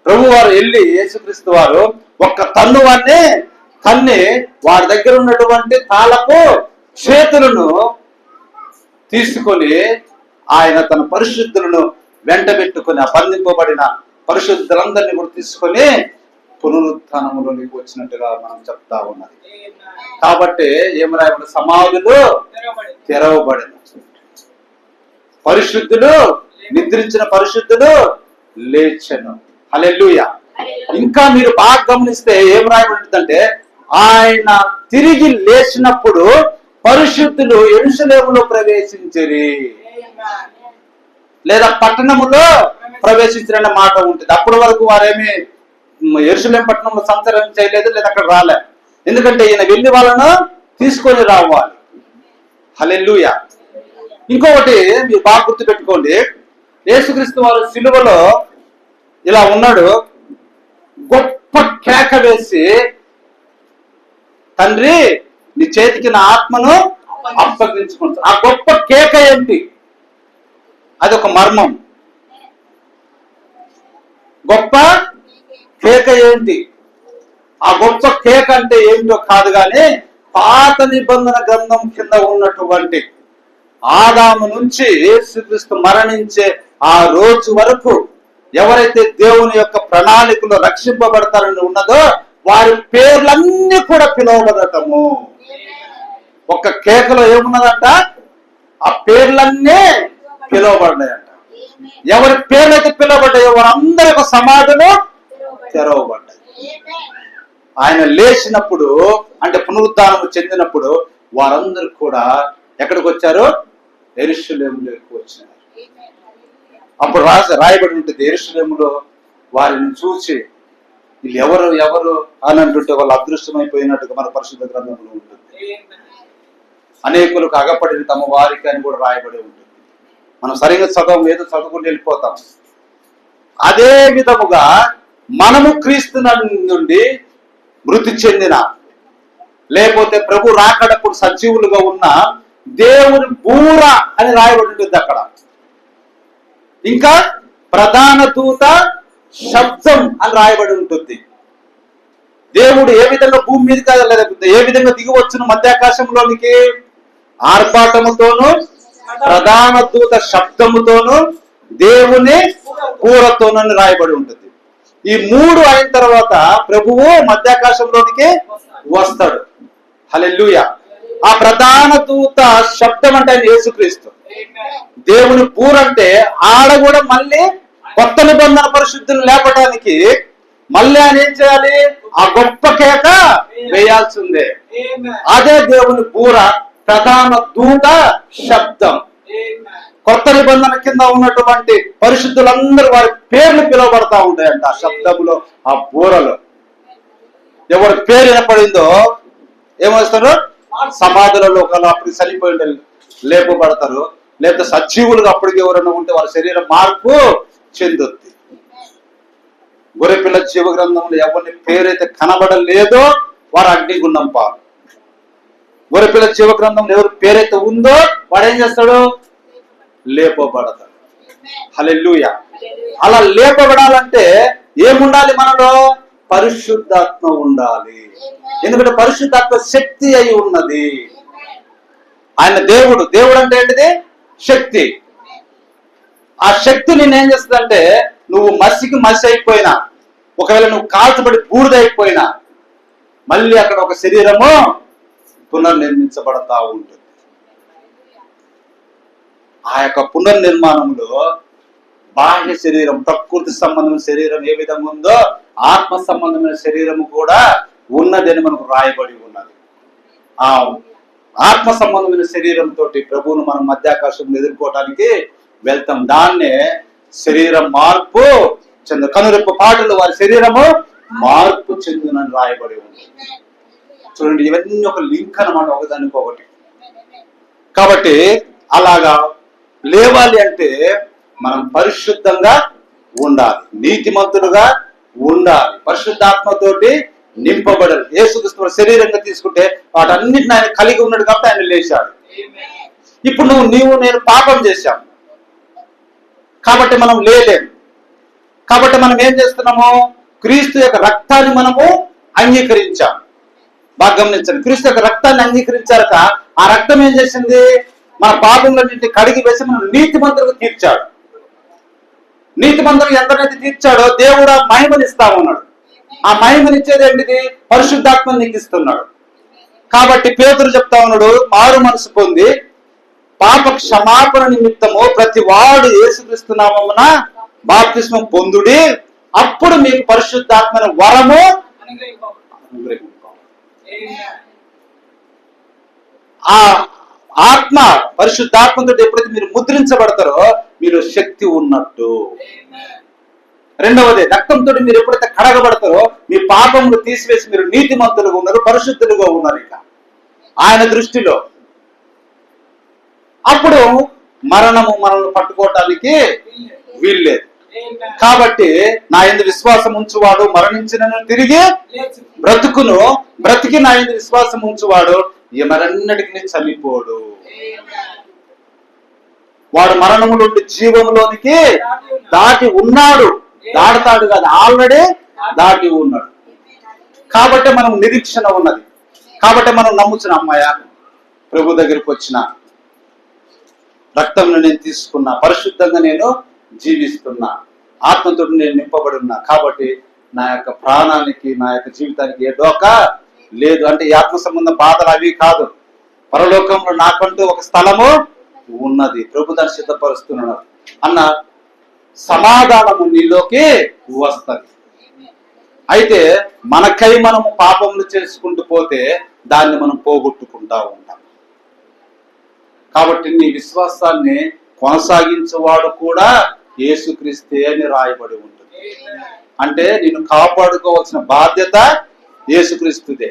ప్రభు వారు వెళ్ళి యేసుక్రీస్తు వారు ఒక్క తన్ను వాడిని తన్ని వారి దగ్గర ఉన్నటువంటి తాళపు చేతులను తీసుకొని ఆయన తన పరిశుద్ధులను వెంట పెట్టుకుని ఆ బంధింపబడిన పరిశుద్ధులందరినీ కూడా తీసుకొని పునరుత్థానములోనికి వచ్చినట్టుగా మనం చెప్తా ఉన్నది. కాబట్టి ఏమి రాయబడి? సమాధులు తెరవబడిన పరిశుద్ధులు, నిద్రించిన పరిశుద్ధులు లేచెను. హల్లెలూయా. ఇంకా మీరు బాగా గమనిస్తే ఏం రాయబడిందంటే ఆయన తిరిగి లేచినప్పుడు పరిశుద్ధులు యెరూషలేములో ప్రవేశించిరి లేదా పట్టణములో ప్రవేశించిన మాట ఉంటుంది. అప్పటి వరకు వారేమి యెరూషలేము పట్టణంలో సంచారం చేయలేదు లేదా అక్కడ రాలే. ఎందుకంటే ఈయన వెళ్ళి వాళ్ళను తీసుకొని రావాలి. హల్లెలూయా. ఇంకొకటి మీరు బాగా గుర్తు పెట్టుకోండి, యేసుక్రీస్తు వారు సిలువలో ఇలా ఉన్నాడు, గొప్ప కేక వేసి తండ్రి నీ చేతికి నా ఆత్మను అప్పగించుకుంటాను. ఆ గొప్ప కేక ఏంటి? అదొక మర్మం. గొప్ప కేక ఏంటి? ఆ గొప్ప కేక అంటే ఏంటో కాదు కానీ పాత నిబంధన గ్రంథం కింద ఉన్నటువంటి ఆదాము నుంచి యేసుక్రీస్తు మరణించే ఆ రోజు వరకు ఎవరైతే దేవుని యొక్క ప్రణాళికలో రక్షింపబడతారని ఉన్నదో వారి పేర్లన్నీ కూడా పిలువబడటము. ఒక్క కేకలో ఏమున్నదంట? ఆ పేర్లన్నీ పిలువబడ్డాయంట. ఎవరి పేర్లైతే పిలువబడ్డాయో వారందరి యొక్క సమాధులు తెరవబడ్డాయి. ఆయన లేచినప్పుడు అంటే పునరుద్ధానం చెందినప్పుడు వారందరూ కూడా ఎక్కడికి వచ్చారు? యెరూషలేములోకి వచ్చినారు. అప్పుడు రాయబడి ఉంటుంది, యెరూషలేములో వారిని చూసి వీళ్ళు ఎవరు ఎవరు అని అంటుంటే వాళ్ళు అదృష్టమైపోయినట్టుగా మన పరిశుద్ధ గ్రంథంలో ఉంటుంది. అనేకులకు అగపడిన తమ వారికి అని కూడా రాయబడి ఉంటుంది. మనం సరిగ్గా చదవం, ఏదో చదువుకుని వెళ్ళిపోతాం. అదే విధముగా మనము క్రీస్తు నుండి మృతి చెందిన, లేకపోతే ప్రభు రాకడప్పుడు సజీవులుగా ఉన్న దేవుని బూర అని రాయబడి ఉంటుంది అక్కడ. ఇంకా ప్రధాన దూత శబ్దం అని రాయబడి ఉంటుంది. దేవుడు ఏ విధంగా భూమి మీదకి ఏ విధంగా దిగివచ్చును మధ్యాకాశంలోనికి? ఆర్భాటముతోను, ప్రధాన దూత శబ్దముతోను, దేవుని కూరతోనని రాయబడి ఉంటుంది. ఈ మూడు అయిన తర్వాత ప్రభువు మధ్యాకాశంలోనికి వస్తాడు. హల్లెలూయా. ఆ ప్రధాన దూత శబ్దం అంటే ఆయన యేసుక్రీస్తు. దేవుని పూర అంటే ఆడ కూడా మళ్ళీ కొత్త నిబంధన పరిశుద్ధులు లేపడానికి మళ్ళీ ఆయన ఏం చేయాలి? ఆ గొప్ప కేక వేయాల్సిందే. అదే దేవుని పూర, ప్రధాన దూత శబ్దం. కొత్త నిబంధన కింద ఉన్నటువంటి పరిశుద్ధులందరూ వారి పేర్లు పిలువబడతా ఉంటాయంట ఆ శబ్దములో, ఆ బూరలో. ఎవరి పేరు వినపడిందో ఏమొస్తారు? సమాధులలో ఒకళ్ళు అప్పుడు చనిపోయి లేపబడతారు, లేకపోతే సజీవులుగా అప్పటికి ఎవరైనా ఉంటే వారి శరీరం మార్పు చెందుద్ది. గొర్రెపిల్ల జీవ గ్రంథంలో ఎవరిని పేరైతే కనబడలేదో వారు అగ్నిగుండం పాలు. గొర్రెపిల్ల జీవ గ్రంథంలో ఎవరి పేరైతే ఉందో వాడు ఏం చేస్తాడు? లేపబడతాడు. హల్లెలూయా. అలా లేపబడాలంటే ఏముండాలి మనలో? పరిశుద్ధాత్మ ఉండాలి. ఎందుకంటే పరిశుద్ధాత్మ శక్తి అయి ఉన్నది. ఆయన దేవుడు. దేవుడు అంటే ఏంటిది? శక్తి. ఆ శక్తి నేనేం చేస్తుందంటే, నువ్వు మసికి మసి అయిపోయినా, ఒకవేళ నువ్వు కాల్చబడి బూడిదైపోయినా మళ్ళీ అక్కడ ఒక శరీరము పునర్నిర్మించబడతా ఉంటుంది. ఆ యొక్క పునర్నిర్మాణంలో బాహ్య శరీరం, ప్రకృతి సంబంధమైన శరీరం ఏ విధంగా ఉందో ఆత్మ సంబంధమైన శరీరము కూడా ఉన్నదని మనకు రాయబడి ఉన్నది. ఆ ఆత్మ సంబంధమైన శరీరంతో ప్రభువును మనం మధ్యాకాశంలో ఎదుర్కోవడానికి వెళ్తాం. దాన్నే శరీరం మార్పు చెందు, కనురెప్ప పాటలు వారి శరీరము మార్పు చెందునని రాయబడి ఉంది. చూడండి, ఇవన్నీ ఒక లింక్ అన్నమాట, ఒకదానికి ఒకటి. కాబట్టి అలాగా లేవాలి అంటే మనం పరిశుద్ధంగా ఉండాలి, నీతిమంతులుగా ఉండాలి, పరిశుద్ధాత్మతోటి నింపబడాలి. యేసుక్రీస్తు శరీరంగా తీసుకుంటే వాటన్నిటిని ఆయన కలిగి ఉన్నాడు కాబట్టి ఆయన లేచాడు. ఇప్పుడు నీవు నేను పాపం చేశాం కాబట్టి మనం లేలేము. కాబట్టి మనం ఏం చేస్తున్నాము? క్రీస్తు యొక్క రక్తాన్ని మనము అంగీకరించాం. బాగా గమనించండి, క్రీస్తు యొక్క రక్తాన్ని అంగీకరించాక ఆ రక్తం ఏం చేసింది? మన పాపములన్నింటినీ కడిగి వేసి మనం నీతిమంతులకు తీర్చాడు. నీతిమంతులకు ఎంతనైతే తీర్చాడో దేవుడు ఆ మహిమనిస్తా ఉన్నాడు. ఆ మహిమనిచ్చేది ఏంటిది? పరిశుద్ధాత్మని నీకు ఇస్తున్నాడు. కాబట్టి పేతురు చెప్తా ఉన్నాడు, మారు మనసు పొంది పాప క్షమాపణ నిమిత్తము ప్రతి వాడు యేసుక్రీస్తు నామమున బాప్తిస్మం పొందుడి, అప్పుడు మీకు పరిశుద్ధాత్మని వరము ఆ ఆత్మ పరిశుద్ధాత్మతో ఎప్పుడైతే మీరు ముద్రించబడతారో మీరు శక్తి ఉన్నట్టు. రెండవది, రక్తంతో మీరు ఎప్పుడైతే కడగబడతారో మీ పాపములు తీసివేసి మీరు నీతిమంతులుగా ఉన్నారు, పరిశుద్ధులుగా ఉన్నారు. ఇక ఆయన దృష్టిలో అప్పుడు మరణము మనల్ని పట్టుకోవటానికి వీల్లేదు. కాబట్టి నా యందు విశ్వాసం ఉంచువాడు మరణించినను తిరిగి బ్రతుకును, బ్రతికి నా యందు విశ్వాసం ఉంచువాడు మరన్నటికి చనిపోడు. వాడు మరణము నుండి జీవములోనికి దాటి ఉన్నాడు. దాడతాడు కాదు, ఆల్రెడీ దాటి ఉన్నాడు. కాబట్టి మనం నిరీక్షణ ఉన్నది. కాబట్టి మనం నమ్ముచున్న అమ్మాయ ప్రభు దగ్గరికి వచ్చిన, రక్తంలో నేను తీసుకున్నా, పరిశుద్ధంగా నేను జీవిస్తున్నా, ఆత్మతో నేను నింపబడి ఉన్నా. కాబట్టి నా యొక్క ప్రాణానికి, నా యొక్క జీవితానికి ఏ డోకా లేదు. అంటే ఈ ఆత్మ సంబంధ బాధలు అవి కాదు. పరలోకంలో నాకంటూ ఒక స్థలము ఉన్నది, ప్రభు దాన్ని సిద్ధపరుస్తున్నాడు అన్న సమాధానము నీలోకి వస్తుంది. అయితే మనకై మనము పాపములు చేసుకుంటూ పోతే దాన్ని మనం పోగొట్టుకుంటా ఉంటాం. కాబట్టి నీ విశ్వాసాన్ని కొనసాగించేవాడు కూడా యేసుక్రీస్తే అని రాయబడి ఉంటుంది. అంటే నిన్ను కాపాడుకోవాల్సిన బాధ్యత యేసుక్రీస్తుదే.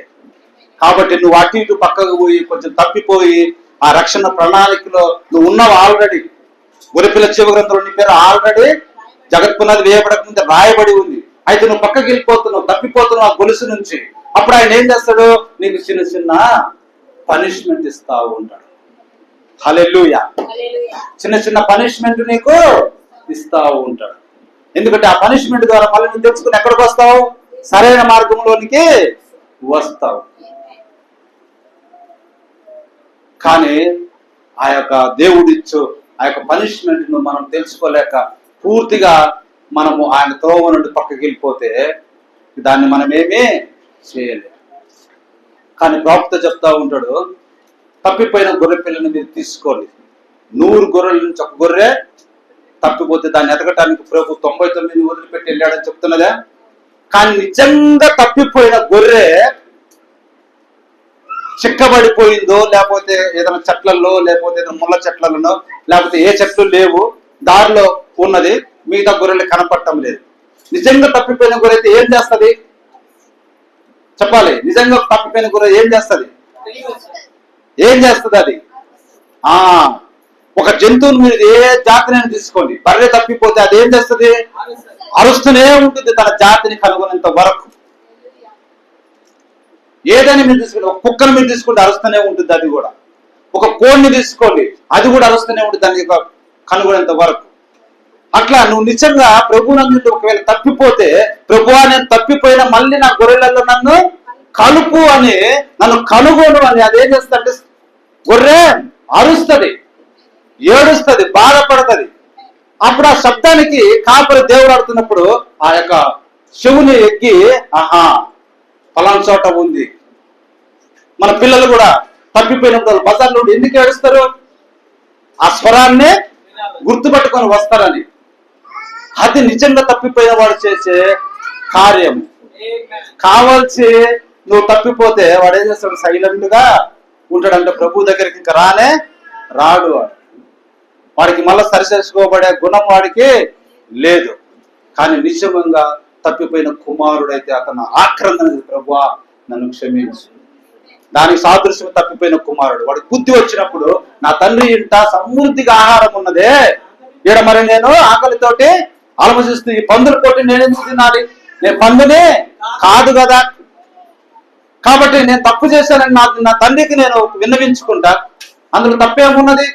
కాబట్టి నువ్వు అటు ఇటు పక్కకు పోయి కొంచెం తప్పిపోయి ఆ రక్షణ ప్రణాళికలో నువ్వు ఉన్నావు ఆల్రెడీ. గొర్రెపిల్ల జీవ గ్రంథంలో నీ పేరు ఆల్రెడీ జగత్పునాది వేయబడక ముందు రాయబడి ఉంది. అయితే నువ్వు పక్కకి వెళ్ళిపోతున్నావు, తప్పిపోతున్నావు ఆ గొలుసు నుంచి. అప్పుడు ఆయన ఏం చేస్తాడు? నీకు చిన్న చిన్న పనిష్మెంట్ ఇస్తా ఉంటాడు. హల్లెలూయా. చిన్న చిన్న పనిష్మెంట్ నీకు ఇస్తా ఉంటాడు. ఎందుకంటే ఆ పనిష్మెంట్ ద్వారా మళ్ళీ నువ్వు తెలుసుకుని ఎక్కడికి వస్తావు? సరైన మార్గంలోనికి వస్తావు. కానీ ఆ యొక్క దేవుడిచ్చు ఆ యొక్క పనిష్మెంట్ ను మనం తెలుసుకోలేక పూర్తిగా మనము ఆయన త్రోవ నుండి పక్కకి వెళ్ళిపోతే దాన్ని మనం ఏమీ చేయలేము. కానీ ప్రవక్త చెప్తా ఉంటాడు, తప్పిపోయిన గొర్రె పిల్లని మీరు తీసుకోండి. 100 గొర్రెల నుంచి ఒక గొర్రె తప్పిపోతే దాన్ని ఎదగటానికి ప్రభు 99 వదిలిపెట్టి వెళ్ళాడని చెప్తున్నదా? కానీ నిజంగా తప్పిపోయిన గొర్రె చిక్కబడిపోయిందో, లేకపోతే ఏదైనా చెట్లలో, లేకపోతే ఏదైనా ముళ్ళ చెట్లలోనో, లేకపోతే ఏ చెట్లు లేవు, దారిలో ఉన్నది, మిగతా గొర్రెలు కనపడటం లేదు. నిజంగా తప్పిపోయిన గొర్రె అయితే ఏం చేస్తుంది? చెప్పాలి. నిజంగా తప్పిపోయిన గొర్రె ఏం చేస్తుంది? ఏం చేస్తుంది అది? ఒక జంతువుని మీరు ఏ జాతిని తీసుకోండి, బర్రె తప్పిపోతే అది ఏం చేస్తుంది? అరుస్తూనే ఉంటుంది తన జాతిని కనుగొనేంత వరకు. ఏదైనా మీరు తీసుకోండి, ఒక కుక్కను మీరు తీసుకుంటే అరుస్తూనే ఉంటుంది అది కూడా. ఒక కోడిని తీసుకోండి, అది కూడా అరుస్తూనే ఉంటుంది దాన్ని కనుగొనేంత వరకు. అట్లా నువ్వు నిజంగా ప్రభువునందు ఒకవేళ తప్పిపోతే, ప్రభువా నేను తప్పిపోయినా మళ్ళీ నా గొర్రెలలో నన్ను కలుపు అని, నన్ను కనుగొను అని అదేం చేస్తుందంటే గొర్రె అరుస్తుంది, ఏడుస్తుంది, బాధపడుతుంది. అప్పుడు ఆ శబ్దానికి కాపరి దేవుడు ఆడుతున్నప్పుడు ఆ యొక్క చెవుని ఎక్కి పలానా చోట ఉంది. మన పిల్లలు కూడా తప్పిపోయినప్పుడు బజార్ నుండి ఎందుకు ఏడుస్తారు? ఆ స్వరాన్ని గుర్తుపట్టుకొని వస్తారని. అది నిజంగా తప్పిపోయిన వాడు చేసే కార్యం. కావాల్సి నువ్వు తప్పిపోతే వాడు ఏం చేస్తాడు? సైలెంట్ గా ఉంటాడంటే ప్రభు దగ్గరికి ఇంకా రాడు. వాడికి మళ్ళీ సరిచేసుకోబడే గుణం వాడికి లేదు. కానీ నిజంగా తప్పిపోయిన కుమారుడైతే అతను ఆక్రందన, ప్రభువా నన్ను క్షమించు. దానికి సాదృశ్యం తప్పిపోయిన కుమారుడు. వాడికి బుద్ధి వచ్చినప్పుడు నా తండ్రి ఇంట సమృద్ధిగా ఆహారం ఉన్నదే, ఈడ మరి నేను ఆకలితోటి ఆలోచిస్తూ ఈ పందుల పోటీ నేను ఎందుకు తినాలి? నేను పందునే కాదు కదా. కాబట్టి నేను తప్పు చేశానని నా తండ్రికి నేను విన్నవించుకుంటా, అందులో తప్పేమున్నది?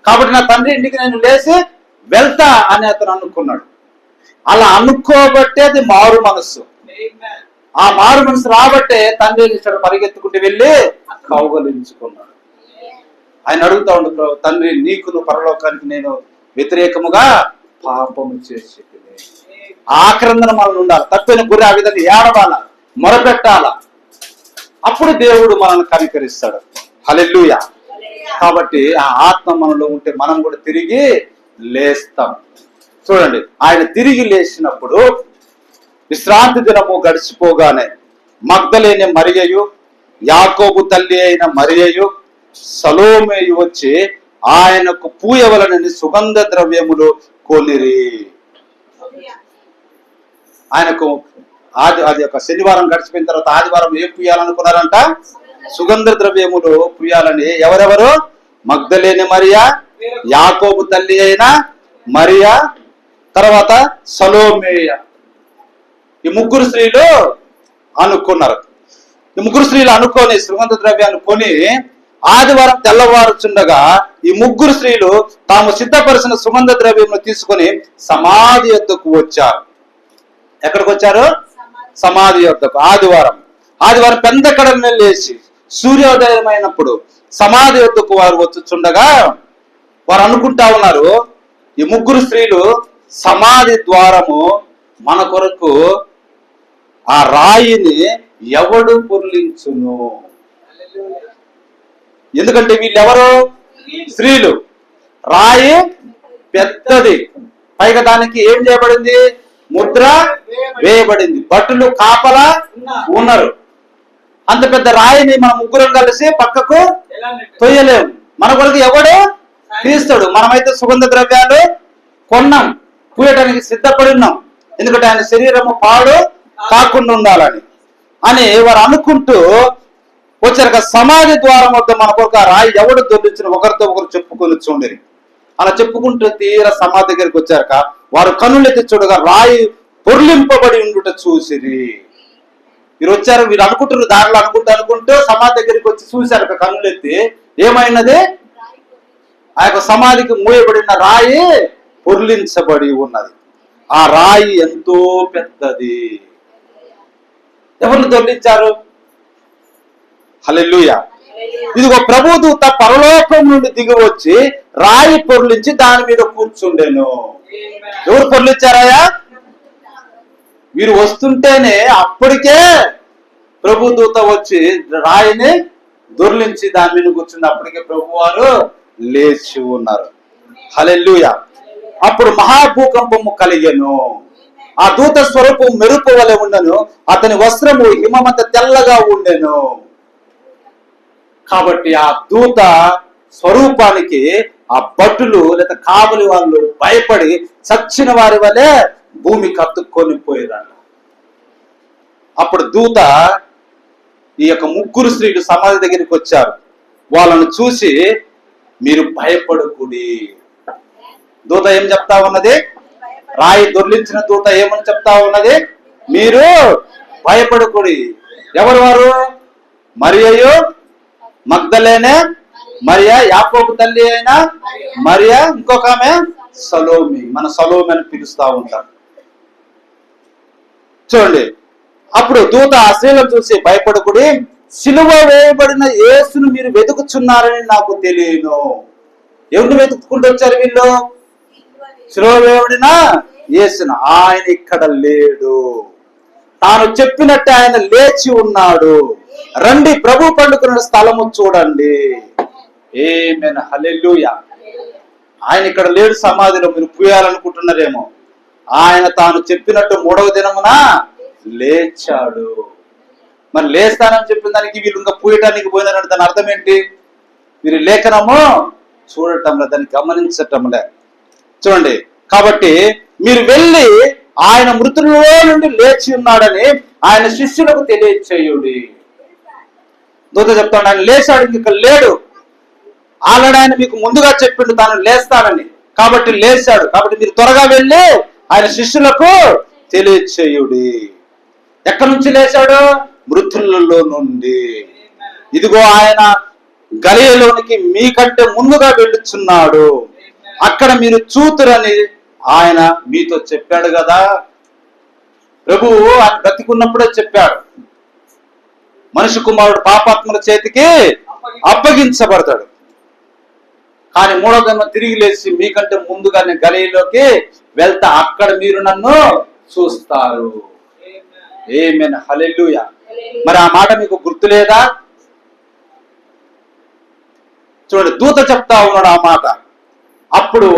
కాబట్టి నా తండ్రి ఇంటికి నేను లేచి వెళ్తా అని అతను అనుకున్నాడు. అలా అనుకోబట్టే అది మారు మనస్సు. ఆ మారు మనసు రాబట్టే తండ్రి ఇస్తాడు పరిగెత్తుకుంటూ వెళ్ళి కౌగలించుకున్నాడు. ఆయన అడుగుతా ఉండు, తండ్రి నీకును పరలోకానికి నేను వ్యతిరేకముగా పాపము చేసి. ఆక్రందన మనల్ని ఉండాలి. తప్పిన గురి ఆ విధంగా ఏడవాల, మొరపెట్టాల. అప్పుడు దేవుడు మనల్ని కనికరిస్తాడు. హల్లెలూయా. కాబట్టి ఆ ఆత్మ మనలో ఉంటే మనం కూడా తిరిగి లేస్తాం. చూడండి, ఆయన తిరిగి లేచినప్పుడు విశ్రాంతి దినము గడిచిపోగానే మగ్దలేని మరియయు, యాకోబు తల్లి అయిన మరియయు, సలోమేయు వచ్చి ఆయనకు పూయవలనని సుగంధ ద్రవ్యములు కొనిరి. ఆయనకు అది ఒక శనివారం గడిచిపోయిన తర్వాత ఆదివారం ఏం పూయాలనుకున్నారంట? సుగంధ ద్రవ్యములు పూయాలని. ఎవరెవరు? మగ్దలేని మరియా, యాకోబు తల్లి అయిన మరియా, తర్వాత సలోమేయ. ఈ ముగ్గురు స్త్రీలు అనుకున్నారు. ఈ ముగ్గురు స్త్రీలు అనుకొని సుగంధ ద్రవ్యాన్ని కొని ఆదివారం తెల్లవారుచుండగా ఈ ముగ్గురు స్త్రీలు తాము సిద్ధపరిచిన సుగంధ ద్రవ్యమును తీసుకొని సమాధి యొద్దకు వచ్చారు. ఎక్కడికి వచ్చారు? సమాధి యొద్దకు. ఆదివారం పెందకడని లేచి సూర్యోదయం అయినప్పుడు సమాధి యొద్దకు వారు వచ్చుచుండగా వారు అనుకుంటా ఉన్నారు, ఈ ముగ్గురు స్త్రీలు సమాధి ద్వారము మన కొరకు ఆ రాయిని ఎవడు పొర్లించును? ఎందుకంటే వీళ్ళెవరు? స్త్రీలు. రాయి పెద్దది, పైగా దానికి ఏం చేయబడింది? ముద్ర వేయబడింది. భటులు కాపలా ఉన్నారు. అంత పెద్ద రాయిని మనం ముగ్గురం కలిసి పక్కకు తొయ్యలేము. మన కొరకు ఎవడు క్రీస్తుడు. మనమైతే సుగంధ ద్రవ్యాలు కొన్నాం, పూయటానికి సిద్ధపడి ఉన్నాం, ఎందుకంటే ఆయన శరీరము పాడు కాకుండా ఉండాలని అని వారు అనుకుంటూ వచ్చారు. సమాధి ద్వారం వద్ద మన కొరకు ఆ రాయి ఎవడు దొరికించిన ఒకరితో ఒకరు చెప్పుకొని చూడరు. అలా చెప్పుకుంటూ తీర సమాధి దగ్గరికి వచ్చాక వారు కన్నులెత్తి చూడగా రాయి పొర్లింపబడి ఉండుట చూసిరి. వీరు వచ్చారు, వీరు అనుకుంటారు దారిలో అనుకుంటూ సమాధి దగ్గరికి వచ్చి చూశారు కన్నులెత్తి. ఏమైనది? ఆ యొక్క సమాధికి మూయబడిన రాయి పొర్లించబడి ఉన్నది. ఆ రాయి ఎంతో పెద్దది. ఎవరిని దొర్లించారు? హల్లెలూయా. ఇదిగో ప్రభుదూత పరలోకం నుండి దిగి వచ్చి రాయి పొర్లించి దాని మీద కూర్చుండెను. ఎవరు పొర్లించారయ్యా? వీరు వస్తుంటేనే అప్పటికే ప్రభుదూత వచ్చి రాయిని దొర్లించి దాని మీద కూర్చుంది. అప్పటికే ప్రభువారు లేచి ఉన్నారు. హల్లెలూయా. అప్పుడు మహాభూకంపము కలిగెను. ఆ దూత స్వరూపం మెరుపు వలె ఉండెను. అతని వస్త్రము హిమమంత తెల్లగా ఉండెను. కాబట్టి ఆ దూత స్వరూపానికి ఆ భటులు లేదా కావలి వాళ్ళు భయపడి చచ్చిన వారి వలె భూమికి అతుక్కొని పోయేదాన్ని. అప్పుడు దూత ఈ యొక్క ముగ్గురు స్త్రీలు సమాధి దగ్గరికి వచ్చారు. వాళ్ళను చూసి మీరు భయపడకుడి. దూత ఏం చెప్తా ఉన్నది? రాయి దొర్లించిన దూత ఏమని చెప్తా ఉన్నది? మీరు భయపడకుడి. ఎవరు వారు? మరియయు మగ్దలేనే, మరియా యాకోబు తల్లి అయినా మరియా, ఇంకొక ఆమె సలోమి. మన సలోమి అని పిలుస్తా ఉంటాం. చూడండి, అప్పుడు దూత ఆ స్త్రీలను చూసి భయపడకుడి, సిలువ వేయబడిన యేసును మీరు వెతుకుచున్నారని నాకు తెలియను. ఎవరిని వెతుక్కుంటూ వచ్చారు వీళ్ళు? సిలువ వేయబడిన యేసును. ఆయన ఇక్కడ లేడు, తాను చెప్పినట్టు ఆయన లేచి ఉన్నాడు. రండి, ప్రభు పండుకున్న స్థలము చూడండి. ఆమేన్, హల్లెలూయా. ఆయన ఇక్కడ లేడు సమాధిలో. మీరు పూయాలనుకుంటున్నారేమో. ఆయన తాను చెప్పినట్టు 3వ దినమున లేచాడు. మరి లేస్తానని చెప్పిన దానికి వీళ్ళు ఇంకా పూయటానికి పోయినారంటే దాని అర్థం ఏంటి? వీరు లేఖనము చూడటంలే, దాన్ని గమనించటంలే. చూడండి, కాబట్టి మీరు వెళ్ళి ఆయన మృతుల్లో నుండి లేచి ఉన్నాడని ఆయన శిష్యులకు తెలియచేయుడి. దూత చెప్తాడు, ఆయన లేచాడు, ఇక్కడ లేడు. ఆల్రెడీ ఆయన మీకు ముందుగా చెప్పిండు తాను లేస్తానని. కాబట్టి లేచాడు. కాబట్టి మీరు త్వరగా వెళ్ళి ఆయన శిష్యులకు తెలియచేయుడి. ఎక్కడి నుంచి లేచాడు? మృతులలో నుండి. ఇదిగో ఆయన గలిలయలోనికి మీకంటే ముందుగా వెళ్ళుచున్నాడు, అక్కడ మీరు చూతురని ఆయన మీతో చెప్పాడు కదా. ప్రభువు ఆయన బ్రతికున్నప్పుడే చెప్పాడు, మనిషి కుమారుడు పాపాత్మల చేతికి అప్పగించబడతాడు. కానీ 3వ దినం తిరిగి లేచి మీకంటే ముందుగానే గలిలయలోకి వెళ్తా, అక్కడ మీరు నన్ను చూస్తారు. ఆమేన్, హల్లెలూయా. మరి ఆ మాట మీకు గుర్తులేదా? చూడండి, దూత చెప్తా ఉన్నాడు ఆ మాట. అప్పుడు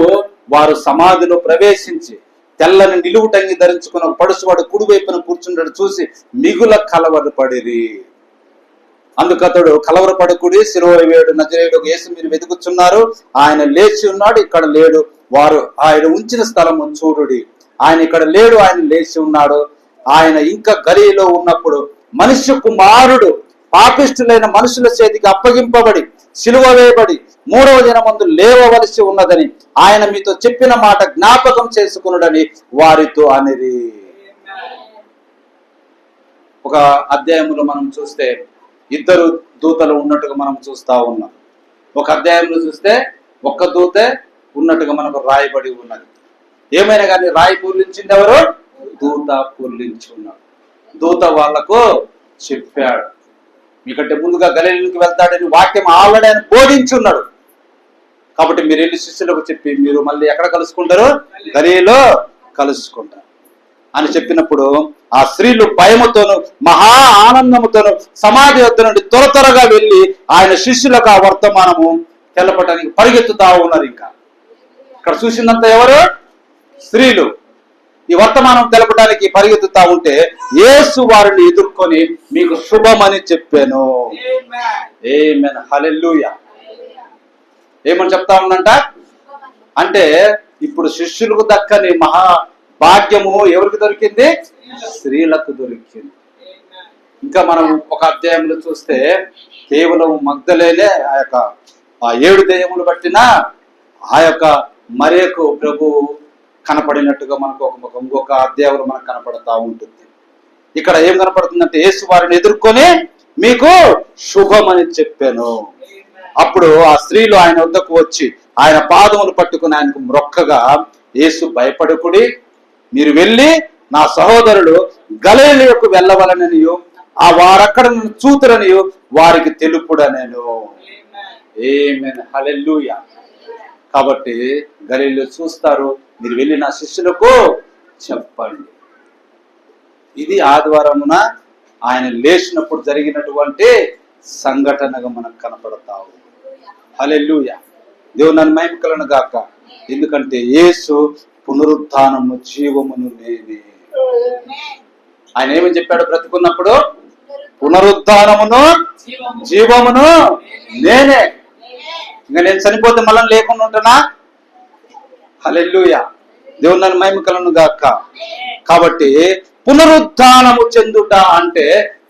వారు సమాధిలో ప్రవేశించి తెల్లని నిలువుటంగి ధరించుకున్న పడుసువాడు కుడివైపున కూర్చుంటాడు చూసి మిగుల కలవరపడిరి. అందుకతడు కలవరపడకుడి, సిలువ వేయబడిన నజరేయుడు యేసు మీరు వెతుకుచున్నారు, ఆయన లేచి ఉన్నాడు, ఇక్కడ లేడు. వారు ఆయన ఉంచిన స్థలము చూడుడి, ఆయన ఇక్కడ లేడు, ఆయన లేచి ఉన్నాడు. ఆయన ఇంకా గలిలో ఉన్నప్పుడు మనుష్య కుమారుడు పాపిష్టులైన మనుషుల చేతికి అప్పగింపబడి సిలువ వేయబడి 3వ దినమందు లేవవలసి ఉన్నదని ఆయన మీతో చెప్పిన మాట జ్ఞాపకం చేసుకునుడని వారితో అనిరి. ఒక అధ్యాయంలో మనం చూస్తే 2 దూతలు ఉన్నట్టుగా మనం చూస్తా ఉన్నాం. ఒక అధ్యాయంలో చూస్తే 1 దూతే ఉన్నట్టుగా మనకు రాయబడి ఉన్నది. ఏమైనా కానీ రాయి పూర్లించింది ఎవరు? దూత పూర్లించి ఉన్నాడు. దూత వాళ్లకు చెప్పాడు, మీకంటే ముందుగా గలిలయలోకి వెళ్తాడని వాక్యం ఆల్రెడీ ఆయన బోధించి ఉన్నాడు. కాబట్టి మీరు వెళ్ళి శిష్యులకు చెప్పి మీరు మళ్ళీ ఎక్కడ కలుసుకుంటారు? గలిలయలో కలుసుకుంటారు అని చెప్పినప్పుడు ఆ స్త్రీలు భయముతోను మహా ఆనందముతోను సమాధి వద్ద నుండి త్వరగా వెళ్ళి ఆయన శిష్యులకు ఆ వర్తమానము తెలపడానికి పరిగెత్తుతా ఉన్నారు. ఇంకా ఇక్కడ చూసినంత ఎవరు? స్త్రీలు. ఈ వర్తమానం తెలపడానికి పరిగెత్తుతా ఉంటే యేసు వారిని ఎదుర్కొని మీకు శుభమని చెప్పాను. ఆమేన్, హల్లెలూయా. ఏమని చెప్తా ఉందంట అంటే ఇప్పుడు శిష్యులకు దక్కని మహా భాగ్యము ఎవరికి దొరికింది? స్త్రీలకు దొరికింది. ఇంకా మనం ఒక అధ్యాయంలో చూస్తే కేవలం మగ్దలేనే ఆ 7 దెయ్యములు పట్టిన ఆ యొక్క మరియకు ప్రభు కనపడినట్టుగా మనకు ఇంకొక అధ్యాయంలో మనకు కనపడతా ఉంటుంది. ఇక్కడ ఏం కనపడుతుందంటే యేసు వారిని ఎదుర్కొని మీకు శుభమని చెప్పాను. అప్పుడు ఆ స్త్రీలు ఆయన వద్దకు వచ్చి ఆయన పాదములు పట్టుకుని ఆయనకు మ్రొక్కగా, యేసు భయపడకుడి, మీరు వెళ్ళి నా సహోదరులు గలిలయకు వెళ్ళవలననియు ఆ వారక్కడ నన్ను చూతురనియు వారికి తెలుపుడనెను. ఆమేన్, హల్లెలూయా. కాబట్టి గలిలయలో చూస్తారు, మీరు వెళ్ళి నా శిష్యులకు చెప్పండి. ఇది ఆదివారమున ఆయన లేచినప్పుడు జరిగినటువంటి సంఘటనగా మనకు కనపడతా ఉంది. హల్లెలూయా. దేవుని నన్ను మహిమ కలుగును గాక. ఎందుకంటే యేసు పునరుత్థానము జీవమును నేనే. ఆయన ఏమని చెప్పాడు బ్రతుకున్నప్పుడు? పునరుత్థానమును జీవమును నేనే. ఇంకా నేను చనిపోతే మళ్ళీ లేకుండా ఉంటున్నా? హల్లెలూయా. దేవుని నన్ను మహిమ కలుగును గాక. కాబట్టి పునరుత్థానము చెందుట అంటే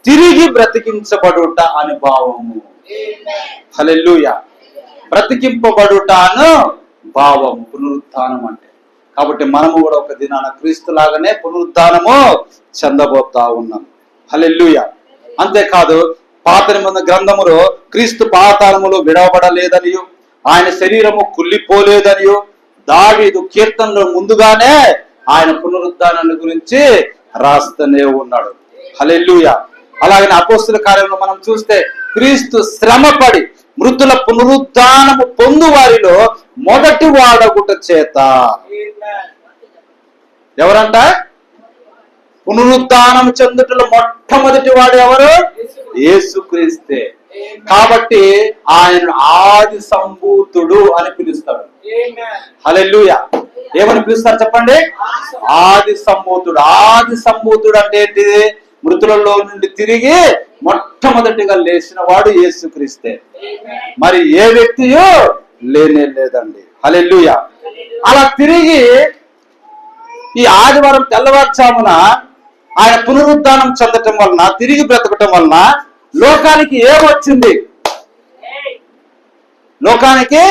తిరిగి బ్రతికించబడుట అని భావము. హల్లెలూయా. బ్రతికింపబడుటను భావము పునరుత్థానం అంటే. కాబట్టి మనము కూడా ఒక దినాన క్రీస్తు లాగానే పునరుత్థానము చెందబోతా ఉన్నాం. హల్లెలూయా. అంతేకాదు పాత నిబంధన గ్రంథములో క్రీస్తు పాతాళములో విడవబడలేదనియు ఆయన శరీరము కుళ్ళిపోలేదనియు దావీదు కీర్తనలో ముందుగానే ఆయన పునరుత్థానాన్ని గురించి రాస్తూనే ఉన్నాడు. హల్లెలూయా. అలాగే అపోస్తుల కార్యంలో మనం చూస్తే క్రీస్తు శ్రమపడి మృతుల పునరుత్థానము పొందు వారిలో మొదటి వాడగుట చేత. ఎవరంట? పునరుత్థానం చెందుటలో మొట్టమొదటి వాడు ఎవరు? యేసుక్రీస్తే. కాబట్టి ఆయన ఆది సంభూతుడు అని పిలుస్తాడు. హల్లెలూయా. ఏమని పిలుస్తారు చెప్పండి? ఆది సంభూతుడు. ఆది సంభూతుడు అంటే ఏంటిది? మృతులలో నుండి తిరిగి మొట్టమొదటిగా లేచిన వాడు యేసుక్రీస్తే. మరి ఏ వ్యక్తియో లేనే లేదండి. హల్లెలూయా. అలా తిరిగి ఈ ఆదివారం తెల్లవారుజామున ఆయన పునరుత్థానం చెందటం వలన, తిరిగి బ్రతకటం వలన లోకానికి ఏమొచ్చింది? లోకానికి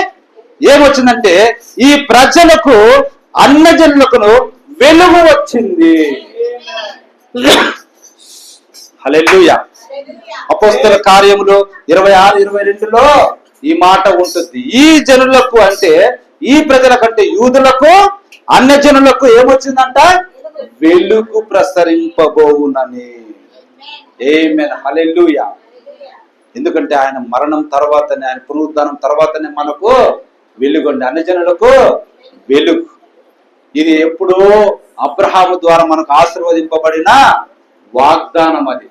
ఏమొచ్చిందంటే ఈ ప్రజలకు, అన్యజనులకు వెలుగు వచ్చింది. హల్లెలూయా. అపోస్తల కార్యములు 26-22లో ఈ మాట ఉంటుంది. ఈ జనులకు అంటే ఈ ప్రజల కంటే యూదులకు, అన్యజనులకు ఏమొచ్చిందంట? వెలుగు ప్రసరింపబోవునని. ఆమేన్, హల్లెలూయా. ఎందుకంటే ఆయన మరణం తర్వాతనే, ఆయన పునరుత్థానం తర్వాతనే మనకు వెలుగుండి, అన్యజనులకు వెలుగు. ఇది ఎప్పుడో అబ్రహాము ద్వారా మనకు ఆశీర్వదింపబడిన వాగ్దానం అది.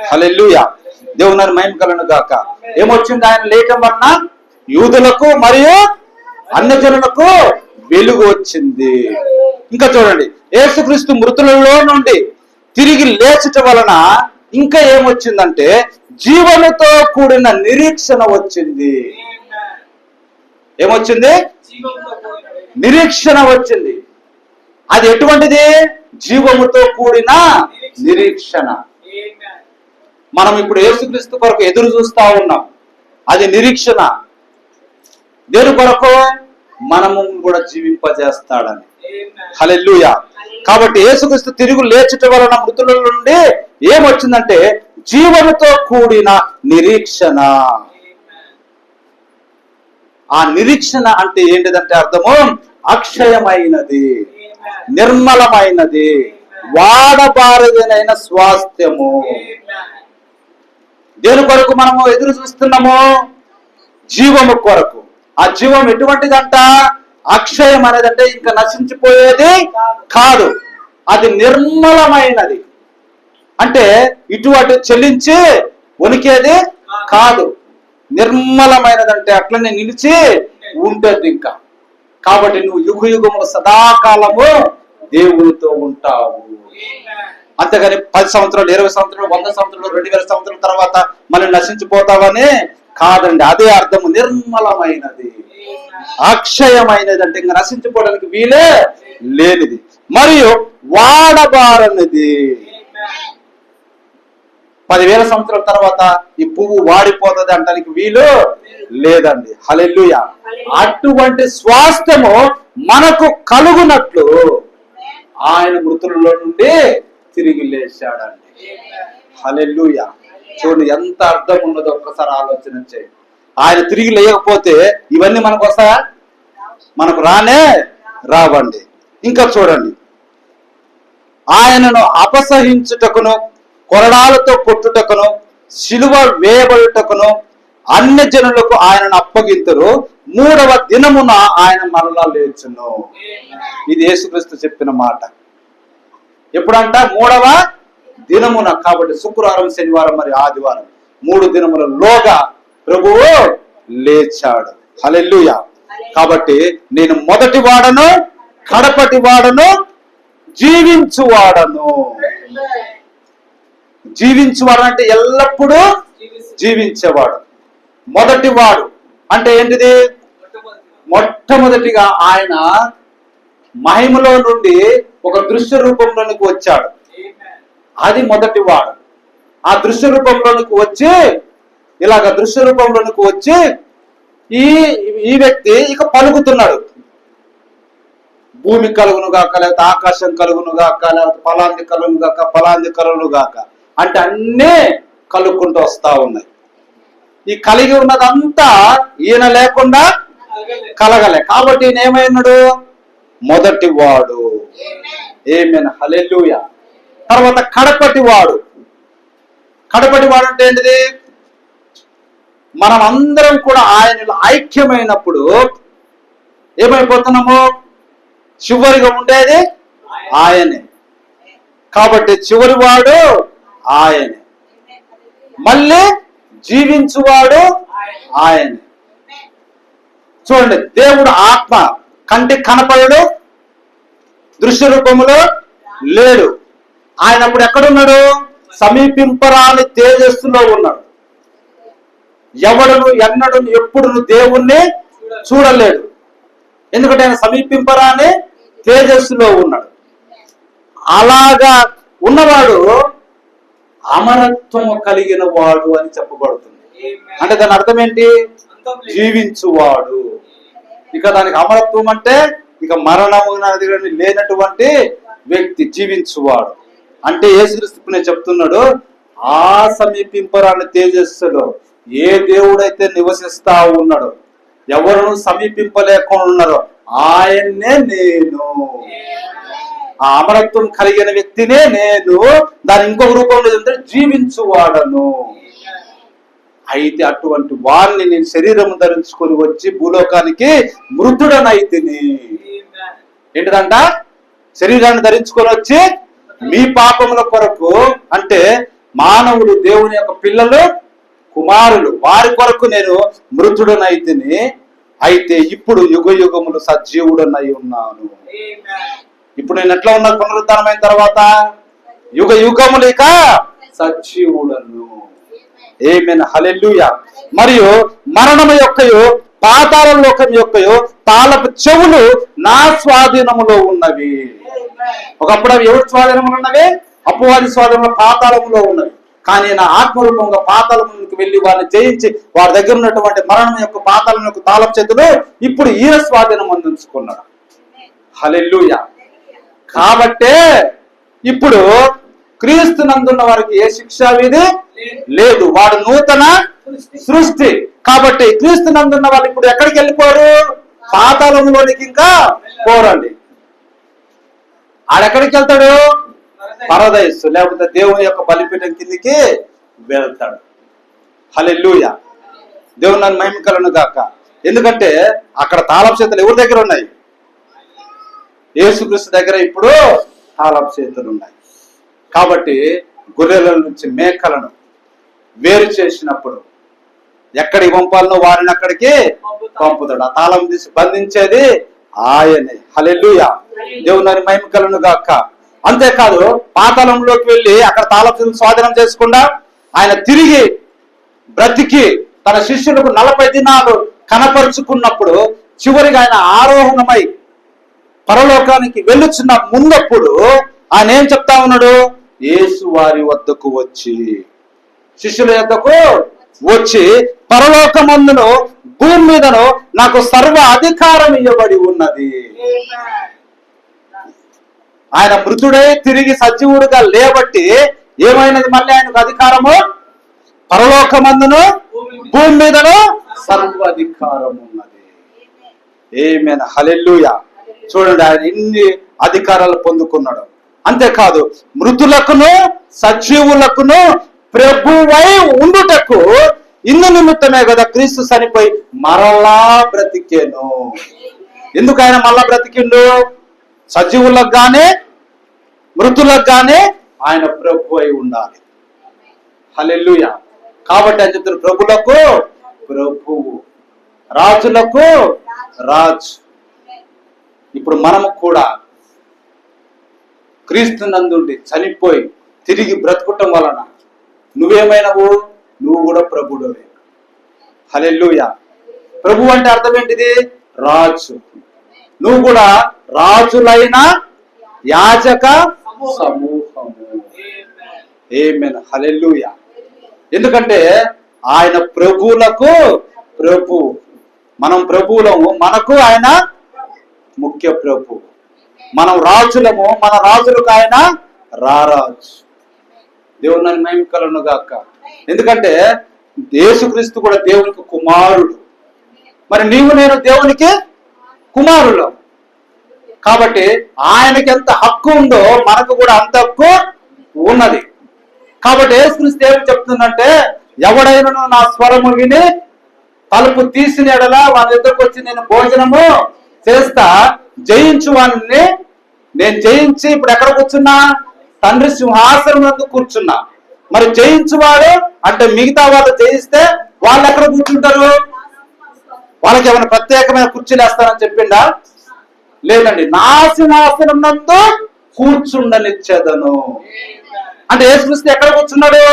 హల్లెలూయా. దేవుని మహిమ కలుగును గాక. ఏమొచ్చింది? ఆయన లేయటం వలన యూదులకు మరియు అన్యజనులకు వెలుగు వచ్చింది. ఇంకా చూడండి, యేసుక్రీస్తు మృతులలో నుండి తిరిగి లేచట వలన ఇంకా ఏమొచ్చిందంటే జీవముతో కూడిన నిరీక్షణ వచ్చింది. ఏమొచ్చింది? నిరీక్షణ వచ్చింది. అది ఎటువంటిది? జీవముతో కూడిన నిరీక్షణ. మనం ఇప్పుడు యేసుక్రీస్తు కొరకు ఎదురు చూస్తా ఉన్నాం. అది నిరీక్షణ. దేని కొరకు? మనము కూడా జీవింపజేస్తాడని. హల్లెలూయా. కాబట్టి యేసుక్రీస్తు తిరిగి లేచుట వలన మృతుల నుండి ఏమొచ్చిందంటే జీవముతో కూడిన నిరీక్షణ. ఆ నిరీక్షణ అంటే ఏంటిదంటే అర్థము అక్షయమైనది, నిర్మలమైనది, వాడబారదైన స్వాస్థ్యము. దేని కొరకు మనము ఎదురు చూస్తున్నాము? జీవము కొరకు. ఆ జీవం ఎటువంటిదంట? అక్షయం అనేదంటే ఇంకా నశించిపోయేది కాదు, అది నిర్మలమైనది. అంటే ఇటువంటి చెల్లించి వణికేది కాదు. నిర్మలమైనదంటే అట్లనే నిలిచి ఉంటుంది ఇంకా. కాబట్టి నువ్వు యుగ యుగము సదాకాలము దేవునితో ఉంటావు. అంతేగాని 10 సంవత్సరాలు, 20 సంవత్సరాలు, 100 సంవత్సరాలు, 2000 సంవత్సరాల తర్వాత మళ్ళీ నశించిపోతావని కాదండి. అదే అర్థము నిర్మలమైనది. అక్షయమైనది అంటే ఇంకా నశించుకోవడానికి వీలే లేనిది, మరియు వాడబారనిది. 10,000 సంవత్సరాల తర్వాత ఈ పువ్వు వాడిపోతుంది అంటానికి వీలు లేదండి. హల్లెలూయా. అటువంటి స్వాస్థ్యము మనకు కలుగునట్లు ఆయన మృతులలో నుండి తిరిగి లేచాడండి. హల్లెలూయా. చూడు ఎంత అర్థం ఉన్నదో ఒక్కసారి ఆలోచన చేయండి. ఆయన తిరిగి లేకపోతే ఇవన్నీ మనకు వస్తాయా? మనకు రానే రావండి. ఇంకా చూడండి, ఆయనను అపసహించుటకును, కొరడాలతో కొట్టుటకును, శిలువ వేయబడుటకును అన్య జనులకు ఆయనను అప్పగింతురు, 3వ దినమున ఆయన మరలా లేచును. ఇది యేసుక్రీస్తు చెప్పిన మాట. ఎప్పుడంట? 3వ దినమున. కాబట్టి శుక్రవారం, శనివారం, మరి ఆదివారం 3 దినములలోగా ప్రభువు లేచాడు. హల్లెలూయా. కాబట్టి నేను మొదటి వాడను, కడపటి వాడను, జీవించువాడను. జీవించువాడు అంటే ఎల్లప్పుడూ జీవించేవాడు. మొదటి వాడు అంటే ఏంటిది? మొట్టమొదటిగా ఆయన మహిమలో నుండి ఒక దృశ్య రూపంలోనికి వచ్చాడు. అది మొదటి వాడు. ఆ దృశ్య రూపంలోనికి వచ్చి ఇలాగ దృశ్య రూపంలోనికి వచ్చి ఈ వ్యక్తి ఇక పలుకుతున్నాడు. భూమి కలుగును గాక, లేకపోతే ఆకాశం కలుగును గాక, లేకపోతే ఫలాంది కలుగును గాక, ఫలాంది కలుగును గాక అంటే అన్నీ కలుక్కుంటూ వస్తా ఉన్నాయి. ఈ కలిగి ఉన్నదంతా ఈయన లేకుండా కలగలే. కాబట్టి ఈయన ఏమైనాడు? మొదటి వాడు. ఆమేన్. హల్లెలూయా. తర్వాత కడపటి వాడు. కడపటి వాడు అంటే ఏంటిది? మనం అందరం కూడా ఆయనలో ఐక్యమైనప్పుడు ఏమైపోతున్నాము? చివరిగా ఉండేది ఆయనే. కాబట్టి చివరి వాడు ఆయనే. మళ్ళీ జీవించువాడు ఆయనే. చూడండి, దేవుడు ఆత్మ, కంటికి కనపడడు, దృశ్య రూపములో లేడు. ఆయన అప్పుడు ఎక్కడున్నాడు? సమీపింపరాని తేజస్సులో ఉన్నాడు. ఎవడును ఎన్నడూ ఎప్పుడు దేవుణ్ణి చూడలేడు. ఎందుకంటే ఆయన సమీపింపరాని తేజస్సులో ఉన్నాడు. అలాగా ఉన్నవాడు అమరత్వము కలిగిన వాడు అని చెప్పబడుతుంది. అంటే దాని అర్థం ఏంటి? జీవించువాడు. ఇక దానికి అమరత్వం అంటే ఇక మరణము లేనటువంటి వ్యక్తి, జీవించువాడు. అంటే యేసుక్రీస్తు నేను చెప్తున్నాడు, ఆ సమీపింపరాని తేజస్సులో ఏ దేవుడైతే నివసిస్తా ఉన్నాడో, ఎవరు సమీపింపలేకుండా ఉన్నారో ఆయన్నే నేను. ఆ అమరత్వం కలిగిన వ్యక్తినే నేను. దాని ఇంకొక రూపంలో ఏంటంటే జీవించువాడను. అయితే అటువంటి వారిని నేను శరీరం ధరించుకొని వచ్చి భూలోకానికి మృతుడనైతిని. ఏంటిదంట? శరీరాన్ని ధరించుకొని వచ్చి మీ పాపముల కొరకు, అంటే మానవులు దేవుని యొక్క పిల్లలు, కుమారులు, వారి కొరకు నేను మృతుడనైతిని. అయితే ఇప్పుడు యుగ యుగములు సజీవుడనై ఉన్నాను. ఇప్పుడు నేను ఎట్లా ఉన్నా పునరుద్ధానమైన తర్వాత? యుగ యుగములు ఇక సజీవుడను. ఆమేన్. హల్లెలూయా. మరియు మరణము యొక్కయు, పాతాళ లోకం యొక్కయు తాళపు చెవులు నా స్వాధీనములో ఉన్నవి. ఒకప్పుడు అవి ఎవరి స్వాధీనములు ఉన్నవి? అపవాది స్వాధీనంలో, పాతాళములో ఉన్నవి. కానీ నా ఆత్మరూపంగా పాతాళములకు వెళ్ళి వారిని జయించి వారి దగ్గర ఉన్నటువంటి మరణం యొక్క పాతాళం యొక్క తాళపు చేతులు ఇప్పుడు ఈయన స్వాధీనం అందించుకున్నాడు. హల్లెలూయా. కాబట్టే ఇప్పుడు క్రీస్తు నందున్న వారికి ఏ శిక్షా విధి లేదు. వాడు నూతన సృష్టి. కాబట్టి క్రీస్తు నందున్న వాళ్ళు ఇప్పుడు ఎక్కడికి వెళ్ళిపోరు? పాతాళంలోనికి ఇంకా పోరండి. ఆడెక్కడికి వెళ్తాడు? పరదైసు, లేకపోతే దేవుని యొక్క బలిపీఠం కిందికి వెళ్తాడు. హల్లెలూయా. దేవుని నన్ను మహిమ కలుగును గాక. ఎందుకంటే అక్కడ తాళపు చేతులు ఎవరి దగ్గర ఉన్నాయి? యేసుక్రీస్తు దగ్గర ఇప్పుడు తాళపు చేతులు ఉన్నాయి. కాబట్టి గొర్రెల నుంచి మేకలను వేరు చేసినప్పుడు ఎక్కడికి పంపాలనో వారిని అక్కడికి పంపుతాడు. ఆ తాళం తీసి బంధించేది ఆయనే. హల్లెలూయా. దేవుని మహిమ కలుగును గాక. అంతేకాదు, పాతాళంలోకి వెళ్ళి అక్కడ తాళం స్వాధీనం చేసుకుండా ఆయన తిరిగి బ్రతికి తన శిష్యులకు 40 దినాలు కనపరుచుకున్నప్పుడు చివరిగా ఆయన ఆరోహణమై పరలోకానికి వెళ్ళుచున్న ముందప్పుడు ఆయన ఏం చెప్తా ఉన్నాడు? యేసు వారి వద్దకు వచ్చి, శిష్యుల యొద్దకు వచ్చి, పరలోకమందును భూమి మీదను నాకు సర్వ అధికారం ఇవ్వబడి ఉన్నది. ఆయన మృతుడై తిరిగి సజీవుడిగా లేబట్టి ఏమైనది? మళ్ళీ ఆయనకు అధికారము పరలోకమందును భూమి మీదను సర్వాధికారం ఉన్నది. ఆమేన్, హల్లెలూయా. చూడండి, ఆయన ఇన్ని అధికారాలు పొందుకున్నాడు. అంతేకాదు, మృతులకును సజీవులకును ప్రభువై ఉండుటకు ఇందు నిమిత్తమే కదా క్రీస్తు చనిపోయి మరలా బ్రతికేను. ఎందుకు ఆయన మళ్ళా బ్రతికిండు? సజీవులకు గానే మృతులకు గానే ఆయన ప్రభు అయి ఉండాలి. హల్లెలూయా. కాబట్టి ఆయన చెప్తున్నారు, ప్రభులకు ప్రభువు, రాజులకు రాజు. ఇప్పుడు మనము కూడా క్రీస్తు నందుండి చనిపోయి తిరిగి బ్రతుకుటం వలన నువ్వేమైనవు? నువ్వు కూడా ప్రభువువే. హల్లెలూయా. ప్రభు అంటే అర్థం ఏంటిది? రాజు. నువ్వు కూడా రాజులైన యాజక సమూహము. ఆమేన్, హల్లెలూయా. ఎందుకంటే ఆయన ప్రభువులకు ప్రభు, మనం ప్రభువులము, మనకు ఆయన ముఖ్య ప్రభు. మనం రాజులము, మన రాజులకు ఆయన రారాజు. దేవుని మహిమ కలుగును గాక. ఎందుకంటే యేసుక్రీస్తు కూడా దేవునికి కుమారుడు. మరి నీవు నేను దేవునికి కుమారులు. కాబట్టి ఆయనకి ఎంత హక్కు ఉందో మనకు కూడా అంత హక్కు ఉన్నది. కాబట్టి యేసుక్రీస్తు ఏమి చెప్తుందంటే, ఎవడైనా నా స్వరము విని తలుపు తీసిన ఎడల వాని ఎదురుకు వచ్చి నేను భోజనము చేస్తా, జయించు వాని నేను జయించి ఇప్పుడు ఎక్కడ కూర్చున్నా? తండ్రి సింహాసనం నందు కూర్చున్నా. మరి జయించువాడు అంటే మిగతా వాళ్ళు జయిస్తే వాళ్ళు ఎక్కడ కూర్చుంటారు? వాళ్ళకి ఏమైనా ప్రత్యేకమైన కుర్చీలు వేస్తారని చెప్పిండా? లేదండి, నా సింహాసనం నందు కూర్చుండనిచ్చేదను. అంటే యేసుక్రీస్తు ఎక్కడ కూర్చున్నాడు?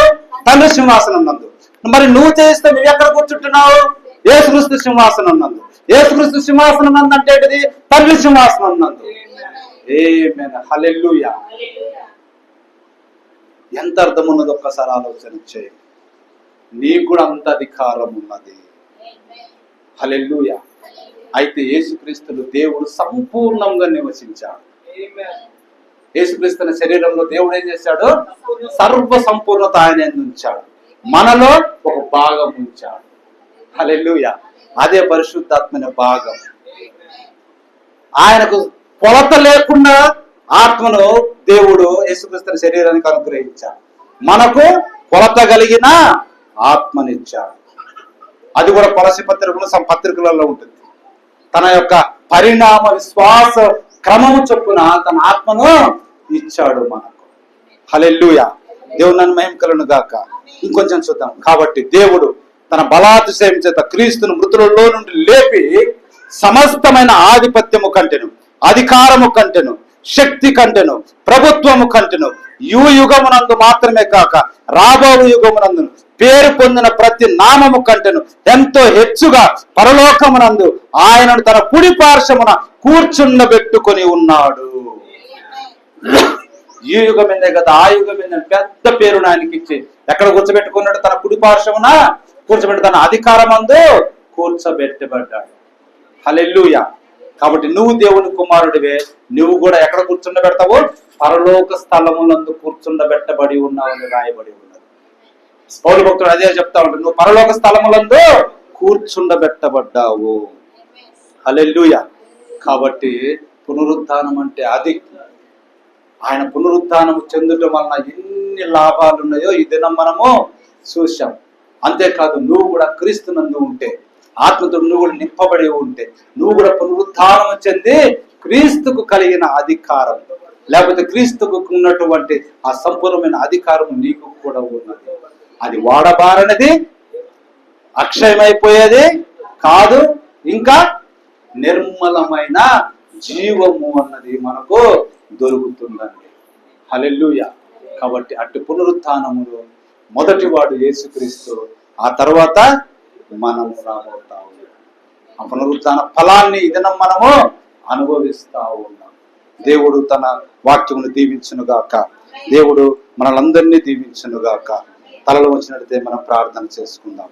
తండ్రి సింహాసనం నందు. మరి నువ్వు చేయిస్తే నువ్వు ఎక్కడ కూర్చుంటున్నావు? యేసుక్రీస్తు సింహాసనం నందు. యేసుక్రీస్తు సింహాసనం నందు అంటే ఏంటిది? తండ్రి సింహాసనం నందు. ఆమేన్, హల్లెలూయా. ఎంత అర్థం ఉన్నది ఒక్కసారి ఆలోచన చేయి. నీకు కూడా అంత అధికారం ఉన్నది. హల్లెలూయా. అయితే యేసుక్రీస్తులో దేవుడు సంపూర్ణంగా నివసించాడు. యేసుక్రీస్తు శరీరంలో దేవుడు ఏం చేశాడు? సర్వ సంపూర్ణత ఆయన ఉంచాడు. మనలో ఒక భాగం ఉంచాడు. హల్లెలూయా. అదే పరిశుద్ధాత్మైన భాగం. ఆయనకు కొలత లేకుండా ఆత్మను దేవుడు యేసుక్రీస్తు శరీరానికి అనుగ్రహించాడు. మనకు కొలత కలిగిన ఆత్మనిచ్చాడు. అది కూడా కొలసి పత్రికలలో ఉంటుంది. తన యొక్క పరిణామ విశ్వాస క్రమము చొప్పున తన ఆత్మను ఇచ్చాడు మనకు. హల్లెలూయా. దేవుని మహిమ కలుగును గాక. ఇంకొంచెం చూద్దాం. కాబట్టి దేవుడు తన బలాతిశయం చేత క్రీస్తును మృతులలో నుండి లేపి సమస్తమైన ఆధిపత్యము కంటెను, అధికారము కంటెను, శక్తి కంటెను, ప్రభుత్వము కంటెను, యుగమునందు మాత్రమే కాక రాబో యుగమునందు పేరు పొందిన ప్రతి నామము కంటెను ఎంతో హెచ్చుగా పరలోకమునందు ఆయనను తన కుడి పార్శ్వమున కూర్చుండబెట్టుకొని ఉన్నాడు. ఈ యుగం ఏందే కదా, ఆ యుగం ఏందని పెద్ద పేరును ఆయనకి ఇచ్చి ఎక్కడ కూర్చోబెట్టుకున్నాడు? తన కుడి పార్శ్వమున కూర్చోబెట్టి తన అధికారమందు కూర్చోబెట్టబడ్డాడు. హల్లెలూయా. కాబట్టి నువ్వు దేవుని కుమారుడివే. నువ్వు కూడా ఎక్కడ కూర్చుండబెడతావు? పరలోక స్థలములందు కూర్చుండబెట్టబడి ఉన్నావని రాయబడి ఉన్నది. పౌలు భక్తుడు అదే చెప్తా ఉంటాడు, నువ్వు పరలోక స్థలములందు కూర్చుండబెట్టబడ్డావు. హల్లెలూయా. కాబట్టి పునరుద్ధానం అంటే అది. ఆయన పునరుద్ధానము చెందటం వలన ఎన్ని లాభాలు ఉన్నాయో ఈ దినం మనము చూశాం. అంతేకాదు, నువ్వు కూడా క్రీస్తునందు ఉంటే, ఆత్మతో నువ్వు కూడా నింపబడి ఉంటే, నువ్వు కూడా పునరుద్ధానం చెంది క్రీస్తుకు కలిగిన అధికారం, లేకపోతే క్రీస్తుకు ఉన్నటువంటి ఆ సంపూర్ణమైన అధికారం నీకు కూడా ఉన్నది. అది వాడబారనిది, అక్షయమైపోయేది కాదు, ఇంకా నిర్మలమైన జీవము అన్నది మనకు దొరుకుతుందండి. హల్లెలూయా. కాబట్టి అటు పునరుత్థానములో మొదటివాడు యేసుక్రీస్తు, ఆ తర్వాత మనము రాబోతాము. ఆ పునరుత్థాన ఫలాన్ని ఈ దినం మనము అనుభవిస్తా ఉన్నాం. దేవుడు తన వాక్యమును దీవించునుగాక. దేవుడు మనలందరినీ దీవించునుగాక. తలలు వచ్చినట్లయితే మనం ప్రార్థన చేసుకుందాం.